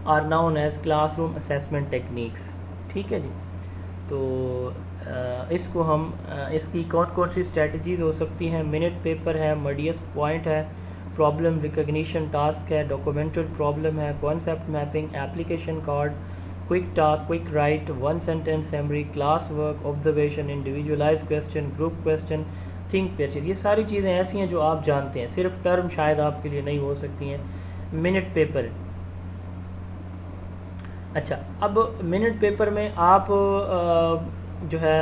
are known as classroom assessment techniques, ठीक है जी। तो इसको हम इसकी कौन कौन सी स्ट्रेटजीज़ हो सकती हैं, मिनट पेपर है, मडियस पॉइंट है, प्रॉब्लम रिकग्निशन टास्क है, डॉक्यूमेंटेड प्रॉब्लम है, concept mapping, application card, quick task, quick right, one sentence summary, class work, observation, individualise question, group question, think picture, ये सारी चीज़ें ऐसी हैं जो आप जानते हैं, सिर्फ टर्म शायद आपके लिए नहीं हो सकती हैं। मिनट पेपर, अच्छा, अब मिनट पेपर में आप जो है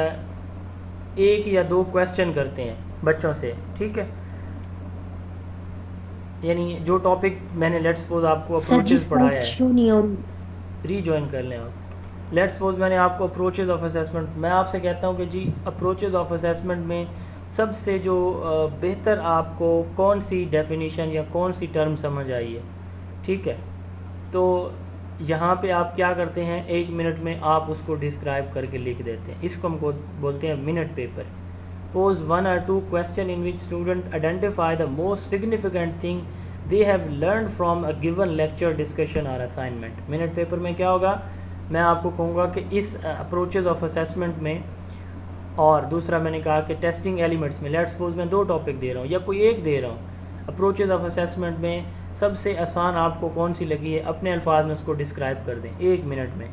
एक या दो क्वेश्चन करते हैं बच्चों से, ठीक है। यानी जो टॉपिक मैंने लेट्स सपोज आपको अप्रोचेस पढ़ाया है, रीजॉइन कर लें आप। लेट्स सपोज मैंने आपको अप्रोचेस ऑफ असेसमेंट, मैं आपसे कहता हूँ कि जी अप्रोचेस ऑफ असेसमेंट में सबसे जो बेहतर आपको कौन सी डेफिनेशन या कौन सी टर्म समझ आई है, ठीक है। तो यहाँ पे आप क्या करते हैं, एक मिनट में आप उसको डिस्क्राइब करके लिख देते हैं, इसको हमको बोलते हैं minute paper. Pose 1 or 2 question in which student identify the most significant thing they have learn from a given lecture, discussion और असाइनमेंट। मिनट पेपर में क्या होगा, मैं आपको कहूँगा कि इस अप्रोचेज ऑफ असेसमेंट में, और दूसरा मैंने कहा कि टेस्टिंग एलिमेंट्स में, लेट्स सपोज मैं 2 टॉपिक दे रहा हूँ या कोई एक दे रहा हूँ, अप्रोचेज ऑफ असेसमेंट में सबसे आसान आपको कौन सी लगी है, अपने अल्फाज में उसको डिस्क्राइब कर दें 1 मिनट में।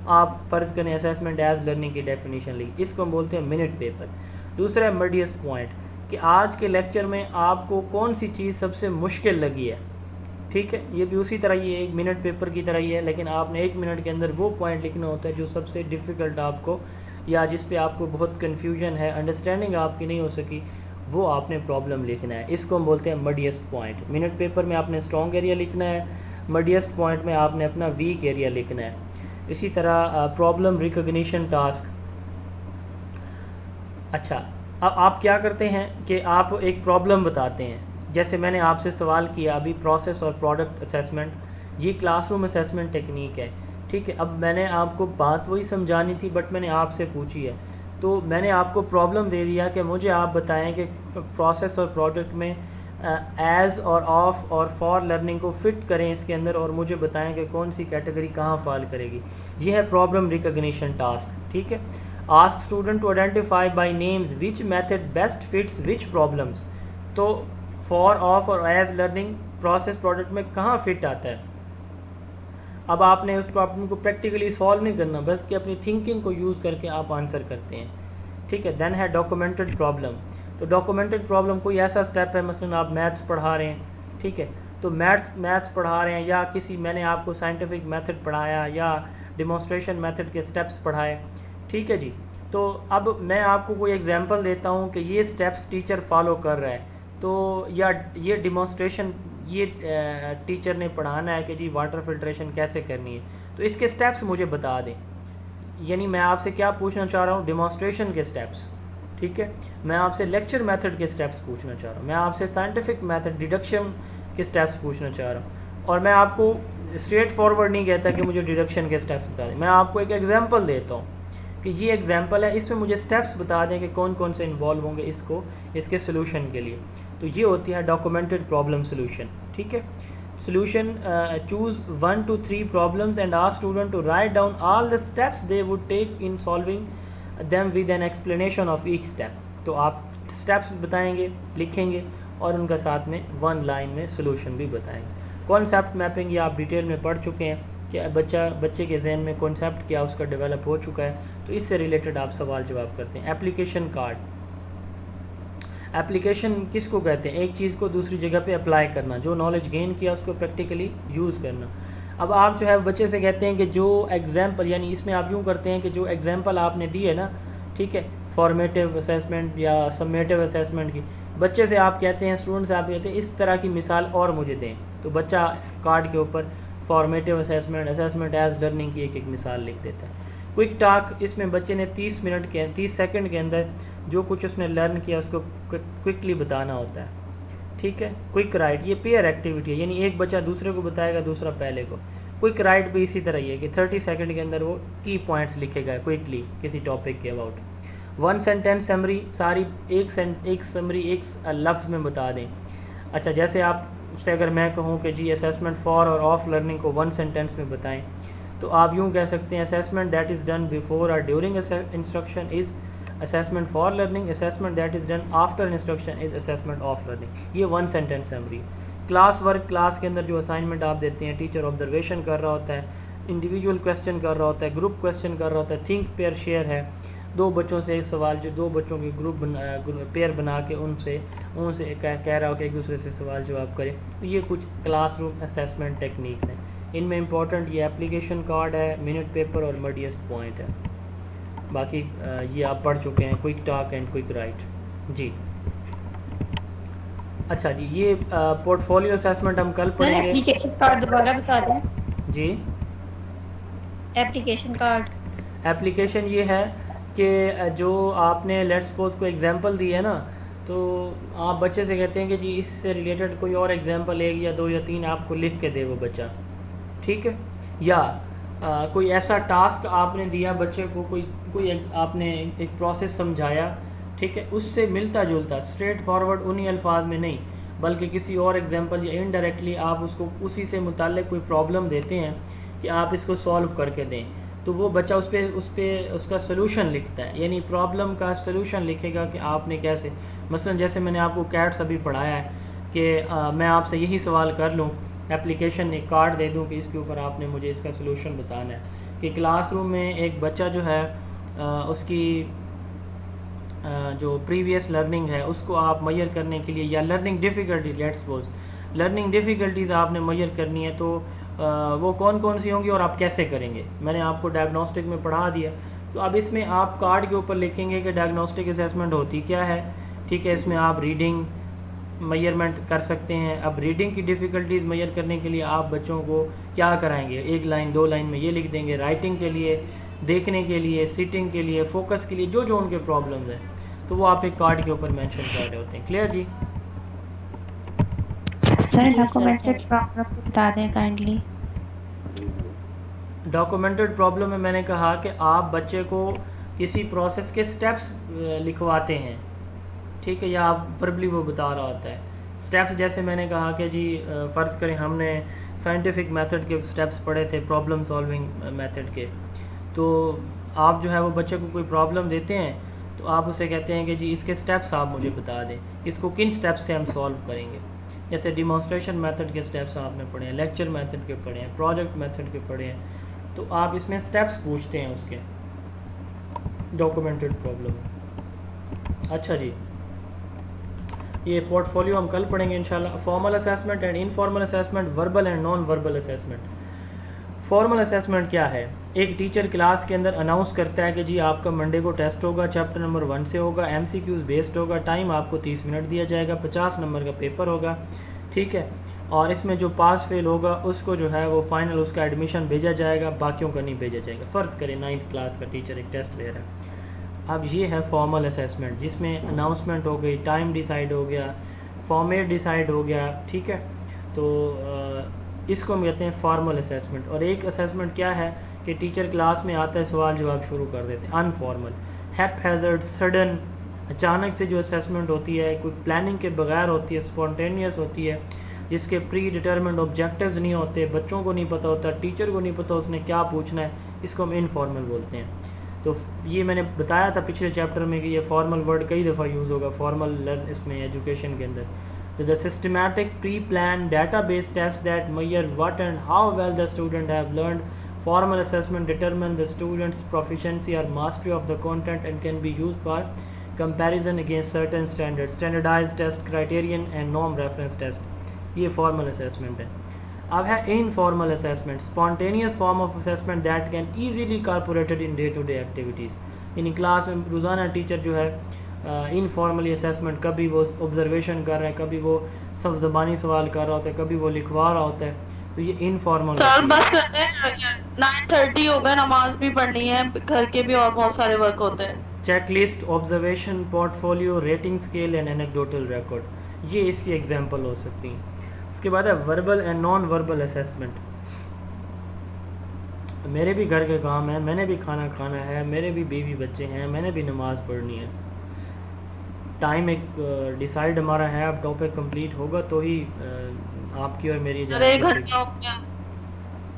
आप फ़र्ज़ करें असेसमेंट एज लर्निंग की डेफिनेशन लिखी, इसको हम बोलते हैं मिनट पेपर। दूसरा है मडियस पॉइंट, कि आज के लेक्चर में आपको कौन सी चीज़ सबसे मुश्किल लगी है, ठीक है। ये भी उसी तरह ही है, 1 मिनट पेपर की तरह ही है, लेकिन आपने 1 मिनट के अंदर वो पॉइंट लिखना होता है जो सबसे डिफ़िकल्ट आपको, या जिस पे आपको बहुत कन्फ्यूजन है, अंडरस्टैंडिंग आपकी नहीं हो सकी, वो आपने प्रॉब्लम लिखना है। इसको हम बोलते हैं मडियस्ट पॉइंट। मिनट पेपर में आपने स्ट्रॉन्ग एरिया लिखना है, मडियस्ट पॉइंट में आपने अपना वीक एरिया लिखना है। इसी तरह प्रॉब्लम रिकग्निशन टास्क, अच्छा, अब आप क्या करते हैं कि आप एक प्रॉब्लम बताते हैं, जैसे मैंने आपसे सवाल किया अभी प्रोसेस और प्रोडक्ट असेसमेंट, ये क्लासरूम असेसमेंट टेक्निक है, ठीक है। अब मैंने आपको बात वही समझानी थी बट मैंने आपसे पूछी है, तो मैंने आपको प्रॉब्लम दे दिया कि मुझे आप बताएं कि प्रोसेस और प्रोडक्ट में एज और ऑफ और फॉर लर्निंग को फिट करें इसके अंदर और मुझे बताएं कि कौन सी कैटेगरी कहाँ फॉल करेगी। ये है प्रॉब्लम रिकग्निशन टास्क, ठीक है। Ask student to identify by names which method best fits which problems. तो फॉर, ऑफ और एज लर्निंग प्रोसेस प्रोडक्ट में कहाँ फिट आता है। अब आपने उस प्रॉब्लम को प्रैक्टिकली सॉल्व नहीं करना, बस कि अपनी थिंकिंग को यूज़ करके आप आंसर करते हैं, ठीक है। देन है डॉक्यूमेंटेड प्रॉब्लम। तो डॉक्यूमेंटेड प्रॉब्लम कोई ऐसा स्टेप है, मसलन आप मैथ्स पढ़ा रहे हैं, ठीक है, तो मैथ्स पढ़ा रहे हैं या किसी मैंने आपको साइंटिफिक मेथड पढ़ाया या डिमॉन्स्ट्रेशन मेथड के स्टेप्स पढ़ाए, ठीक है जी। तो अब मैं आपको कोई एग्जांपल देता हूँ कि ये स्टेप्स टीचर फॉलो कर रहा है, तो या ये डिमॉन्स्ट्रेशन ये टीचर ने पढ़ाना है कि जी वाटर फिल्ट्रेशन कैसे करनी है, तो इसके स्टेप्स मुझे बता दें। यानी मैं आपसे क्या पूछना चाह रहा हूँ, डिमॉन्स्ट्रेशन के स्टेप्स, ठीक है। मैं आपसे लेक्चर मेथड के स्टेप्स पूछना चाह रहा हूँ, मैं आपसे साइंटिफिक मेथड डिडक्शन के स्टेप्स पूछना चाह रहा हूँ, और मैं आपको स्ट्रेट फॉरवर्ड नहीं कहता कि मुझे डिडक्शन के स्टेप्स बता दें। मैं आपको एक एग्जांपल देता हूँ कि ये एग्जांपल है, इसमें मुझे स्टेप्स बता दें कि कौन कौन से इन्वॉल्व होंगे इसके सोल्यूशन के लिए। तो ये होती है डॉक्यूमेंटेड प्रॉब्लम सोल्यूशन, ठीक है। Solution, choose 1 to 3 problems and ask student to write down all the steps they would take in solving them with an explanation of each step. तो आप स्टेप्स बताएंगे, लिखेंगे और उनका साथ में 1 लाइन में सोल्यूशन भी बताएंगे। कॉन्सेप्ट मैपिंग ये आप डिटेल में पढ़ चुके हैं कि बच्चे के जहन में कॉन्सेप्ट क्या उसका डेवलप हो चुका है, तो इससे रिलेटेड आप सवाल जवाब करते हैं। एप्लीकेशन कार्ड, एप्लीकेशन किसको कहते हैं, एक चीज़ को दूसरी जगह पे अप्लाई करना, जो नॉलेज गेन किया उसको प्रैक्टिकली यूज़ करना। अब आप जो है बच्चे से कहते हैं कि जो एग्जाम्पल, यानी इसमें आप यूँ करते हैं कि जो एग्जाम्पल आपने दी है ना, ठीक है, फॉर्मेटिव असेसमेंट या समेटिव असेसमेंट की, बच्चे से आप कहते हैं, स्टूडेंट से आप कहते हैं इस तरह की मिसाल और मुझे दें, तो बच्चा कार्ड के ऊपर formative assessment, assessment as learning की एक मिसाल लिख देता है। क्विक टॉक, इसमें बच्चे ने 30 सेकंड के अंदर जो कुछ उसने लर्न किया उसको क्विकली बताना होता है, ठीक है। क्विक राइट, ये पेयर एक्टिविटी है, यानी एक बच्चा दूसरे को बताएगा, दूसरा पहले को। क्विक राइट भी इसी तरह ही है कि 30 सेकंड के अंदर वो की पॉइंट्स लिखेगा क्विकली किसी टॉपिक के अबाउट। 1 सेंटेंस समरी, सारी एक समरी एक लफ्ज़ में बता दें। अच्छा, जैसे आप उससे अगर मैं कहूँ कि जी असेसमेंट फॉर और ऑफ लर्निंग को 1 सेंटेंस में बताएं, तो आप यूँ कह सकते हैं assessment that is done before और during instruction is assessment for learning, assessment that is done after instruction is assessment of learning. ये 1 sentence summary. Class work, class के अंदर जो असाइनमेंट आप देते हैं, टीचर ऑब्जर्वेशन कर रहा होता है, इंडिविजुअल क्वेश्चन कर रहा होता है, ग्रुप क्वेश्चन कर रहा होता है, थिंक पेयर शेयर है, 2 बच्चों से एक सवाल, जो 2 बच्चों की ग्रुप पेयर बना के उनसे कह रहा हो कि एक दूसरे से सवाल जवाब करें। तो ये कुछ क्लासरूम असेसमेंट टेक्निक्स हैं। इनमें इंपॉर्टेंट ये एप्लीकेशन कार्ड है, मिनट पेपर और मडियस्ट पॉइंट है। बाकी ये आप पढ़ चुके हैं, quick talk and quick write जी। अच्छा जी, ये पोर्टफोलियो असेसमेंट हम कल पढ़ेंगे। एप्लीकेशन कार्ड दोबारा बता दें जी। एप्लीकेशन कार्ड, एप्लीकेशन ये है कि जो आपने लेट्स सपोज को एग्जांपल दी है ना, तो आप बच्चे से कहते हैं कि जी इससे रिलेटेड कोई और एग्जांपल 1 या 2 या 3 आपको लिख के दे वो बच्चा, ठीक है। या कोई ऐसा टास्क आपने दिया बच्चे को, कोई आपने एक प्रोसेस समझाया, ठीक है, उससे मिलता जुलता, स्ट्रेट फॉरवर्ड उन्हीं अल्फाज में नहीं, बल्कि किसी और एग्जांपल या इनडायरेक्टली आप उसको उसी से मुताल्लिक कोई प्रॉब्लम देते हैं कि आप इसको सॉल्व करके दें, तो वो बच्चा उस पर उसका सलूशन लिखता है, यानी प्रॉब्लम का सलूशन लिखेगा कि आपने कैसे। मसलन जैसे मैंने आपको कैट्स अभी पढ़ाया है कि मैं आपसे यही सवाल कर लूँ, एप्लीकेशन एक कार्ड दे दूँ कि इसके ऊपर आपने मुझे इसका सलूशन बताना है, कि क्लासरूम में एक बच्चा जो है उसकी जो प्रीवियस लर्निंग है उसको आप मेजर करने के लिए, या learning difficulty, let's suppose learning difficulties आपने मेजर करनी है, तो वो कौन कौन सी होंगी और आप कैसे करेंगे। मैंने आपको डायग्नोस्टिक में पढ़ा दिया, तो अब इसमें आप कार्ड के ऊपर लिखेंगे कि डायग्नोस्टिक असेसमेंट होती क्या है, ठीक है। इसमें आप रीडिंग मेजरमेंट कर सकते हैं। अब रीडिंग की डिफ़िकल्टीज़ मेजर करने के लिए आप बच्चों को क्या कराएंगे, 1 लाइन 2 लाइन में ये लिख देंगे। राइटिंग के लिए, देखने के लिए, सिटिंग के लिए, फोकस के लिए, जो जो उनके प्रॉब्लम्स हैं, तो वो आप एक कार्ड के ऊपर मेंशन कर रहे होते हैं। क्लियर जी? सर डॉक्यूमेंटेड प्रॉब्लम बता दें काइंडली। डॉक्यूमेंटेड प्रॉब्लम में मैंने कहा कि आप बच्चे को किसी प्रोसेस के स्टेप्स लिखवाते हैं, ठीक है, या आप वर्बली वो बता रहा होता है स्टेप्स जैसे मैंने कहा कि जी फ़र्ज़ करें हमने साइंटिफिक मेथड के स्टेप्स पढ़े थे, प्रॉब्लम सॉल्विंग मेथड के, तो आप जो है वो बच्चे को कोई प्रॉब्लम देते हैं तो आप उसे कहते हैं कि जी इसके स्टेप्स आप मुझे बता दें, इसको किन स्टेप्स से हम सॉल्व करेंगे। जैसे डिमॉन्स्ट्रेशन मेथड के स्टेप्स आपने पढ़े हैं, लेक्चर मेथड के पढ़े हैं, प्रोजेक्ट मेथड के पढ़े हैं, तो आप इसमें स्टेप्स पूछते हैं उसके डॉक्यूमेंटेड प्रॉब्लम। अच्छा जी, ये पोर्टफोलियो हम कल पढ़ेंगे इंशाल्लाह। Formal assessment and informal assessment, verbal and non verbal assessment. Formal assessment क्या है? एक टीचर क्लास के अंदर अनाउंस करता है कि जी आपका मंडे को टेस्ट होगा, चैप्टर नंबर 1 से होगा, MCQs बेस्ड होगा, टाइम आपको 30 मिनट दिया जाएगा, 50 नंबर का पेपर होगा, ठीक है, और इसमें जो पास फेल होगा उसको जो है वो फाइनल उसका एडमिशन भेजा जाएगा, बाकियों का नहीं भेजा जाएगा। फ़र्ज़ करें 9th क्लास का टीचर एक टेस्ट ले रहा है। अब ये है फॉर्मल असेसमेंट, जिसमें अनाउंसमेंट हो गई, टाइम डिसाइड हो गया, फॉर्मेट डिसाइड हो गया, ठीक है। तो इसको हम कहते हैं फॉर्मल असेसमेंट। और एक असेसमेंट क्या है कि टीचर क्लास में आता है, सवाल जवाब शुरू कर देते हैं। अनफॉर्मल, हैपहैज़र्ड, सडन, अचानक से जो असेसमेंट होती है, कोई प्लानिंग के बगैर होती है, स्पॉन्टेनियस होती है, जिसके प्री डिटर्मिन्ड ऑब्जेक्टिव्स नहीं होते, बच्चों को नहीं पता होता, टीचर को नहीं पता उसने क्या पूछना है, इसको हम इनफॉर्मल बोलते हैं। तो ये मैंने बताया था पिछले चैप्टर में कि ये फॉर्मल वर्ड कई दफ़ा यूज़ होगा फॉर्मल लर्न इसमें एजुकेशन के अंदर। तो the systematic pre plan data based test that measure what and how well the student have learned. Formal assessment determine the student's proficiency or mastery of the content and can be used for comparison against certain standards, standardized test criterion and norm reference test. ये formal assessment है। अब है informal assessment, spontaneous form of assessment that can easily incorporated in day-to-day activities. In class में रोज़ाना teacher जो है informally assessment, कभी वो ऑब्जर्वेशन कर रहा है, कभी वो सब ज़बानी सवाल कर रहा होता है, कभी वो लिखवा रहा होता है, तो ये इनफॉर्मल। सर बस करते हैं, 9:30 होगा, नमाज भी पढ़नी है, घर के भी और बहुत सारे वर्क होते हैं। Checklist, observation, portfolio, rating scale and anecdotal record, ये इसकी एग्जांपल हो सकती हैं। उसके बाद है verbal and non verbal assessment. मेरे भी घर के काम है, मैंने भी खाना खाना है, मेरे भी बीवी बच्चे हैं, मैंने भी नमाज़ पढ़नी है, टाइम एक डिसाइड हमारा है, अब टॉपिक कंप्लीट होगा तो ही आपकी और मेरी अरे 1 घंटा हो गया,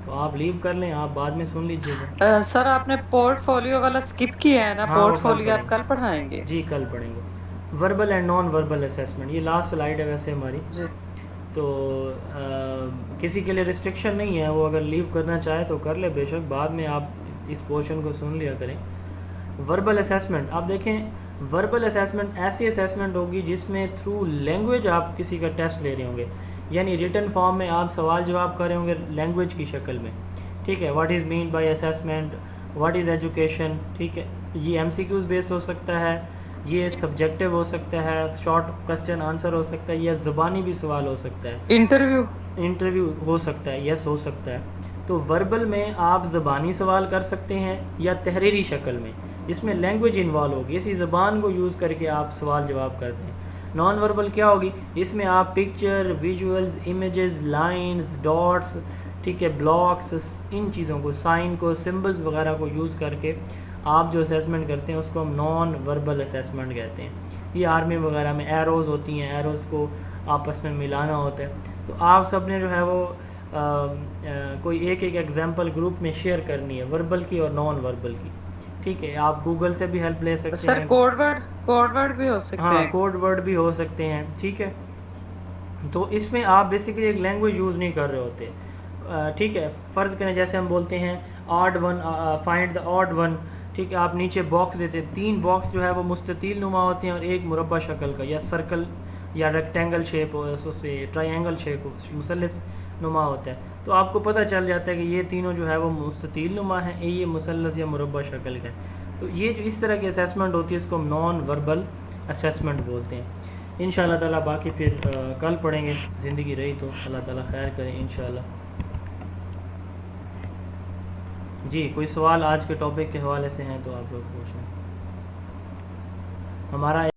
तो आप लीव कर लें, आप बाद में सुन लीजिएगा। सर आपने पोर्टफोलियो वाला स्किप किया है ना? हाँ, पोर्टफोलियो आप कल पढ़ाएंगे? जी कल पढ़ेंगे। Verbal and non verbal assessment, ये लास्ट स्लाइड है वैसे हमारी जी। तो किसी के लिए रिस्ट्रिक्शन नहीं है, वो अगर लीव करना चाहे तो कर ले बेशक, बाद में आप इस पोर्शन को सुन लिया करें। वर्बल असेसमेंट, आप देखें वर्बल असेसमेंट ऐसी असेसमेंट होगी जिसमें थ्रू लैंग्वेज आप किसी का टेस्ट ले रहे होंगे, यानी रिटन फॉर्म में आप सवाल जवाब कर रहे होंगे लैंग्वेज की शक्ल में, ठीक है। What is mean by assessment, what is education, ठीक है। ये MCQs बेस्ड हो सकता है, ये सब्जेक्टिव हो सकता है, शॉर्ट क्वेश्चन आंसर हो सकता है, या ज़बानी भी सवाल हो सकता है, इंटरव्यू हो सकता है, यस हो सकता है। तो वर्बल में आप ज़बानी सवाल कर सकते हैं या तहरीरी शक्ल में, इसमें लैंग्वेज इन्वॉल्व होगी, इसी ज़बान को यूज़ करके आप सवाल जवाब करते हैं। नॉन वर्बल क्या होगी? इसमें आप picture, visuals, images, lines, dots, ठीक है, ब्लॉक्स, इन चीज़ों को, साइन को, सिंबल्स वगैरह को यूज़ करके आप जो असेसमेंट करते हैं उसको हम नॉन वर्बल असेसमेंट कहते हैं। ये आर्मी वगैरह में एरोज़ होती हैं, एरोज़ को आपस में मिलाना होता है, तो आप सब ने जो है वो कोई एक एग्जांपल ग्रुप में शेयर करनी है, वर्बल की और नॉन वर्बल की, ठीक है। आप गूगल से भी हेल्प ले सकते हैं। सर कोड वर्ड भी हो सकते हैं? हाँ, कोड वर्ड भी हो सकते हैं, ठीक है। तो इसमें आप बेसिकली एक लैंग्वेज यूज़ नहीं कर रहे होते, ठीक है। फ़र्ज़ करें जैसे हम बोलते हैं odd one, find the odd one, ठीक है। आप नीचे बॉक्स देते हैं, 3 बॉक्स जो है वो मुस्ततील नुमा होते हैं और एक मुरब्बा शक्ल का, या सर्कल या रेक्टेंगल शेप हो, उससे ट्रायंगल शेप हो, मुसल्लस नुमा होता है। तो आपको पता चल जाता है कि ये तीनों जो है वो मुस्ततील नुमा है, ये मुसल्लस या मुरब्बा शक्ल का है। तो ये जो इस तरह की असेसमेंट होती है इसको हम नॉन वर्बल असेसमेंट बोलते हैं। इंशाअल्लाह ताला बाकी फिर कल पढ़ेंगे, ज़िंदगी रही तो अल्लाह ताला खैर करें इंशाअल्लाह। जी कोई सवाल आज के टॉपिक के हवाले से हैं तो आप लोग पूछें। हमारा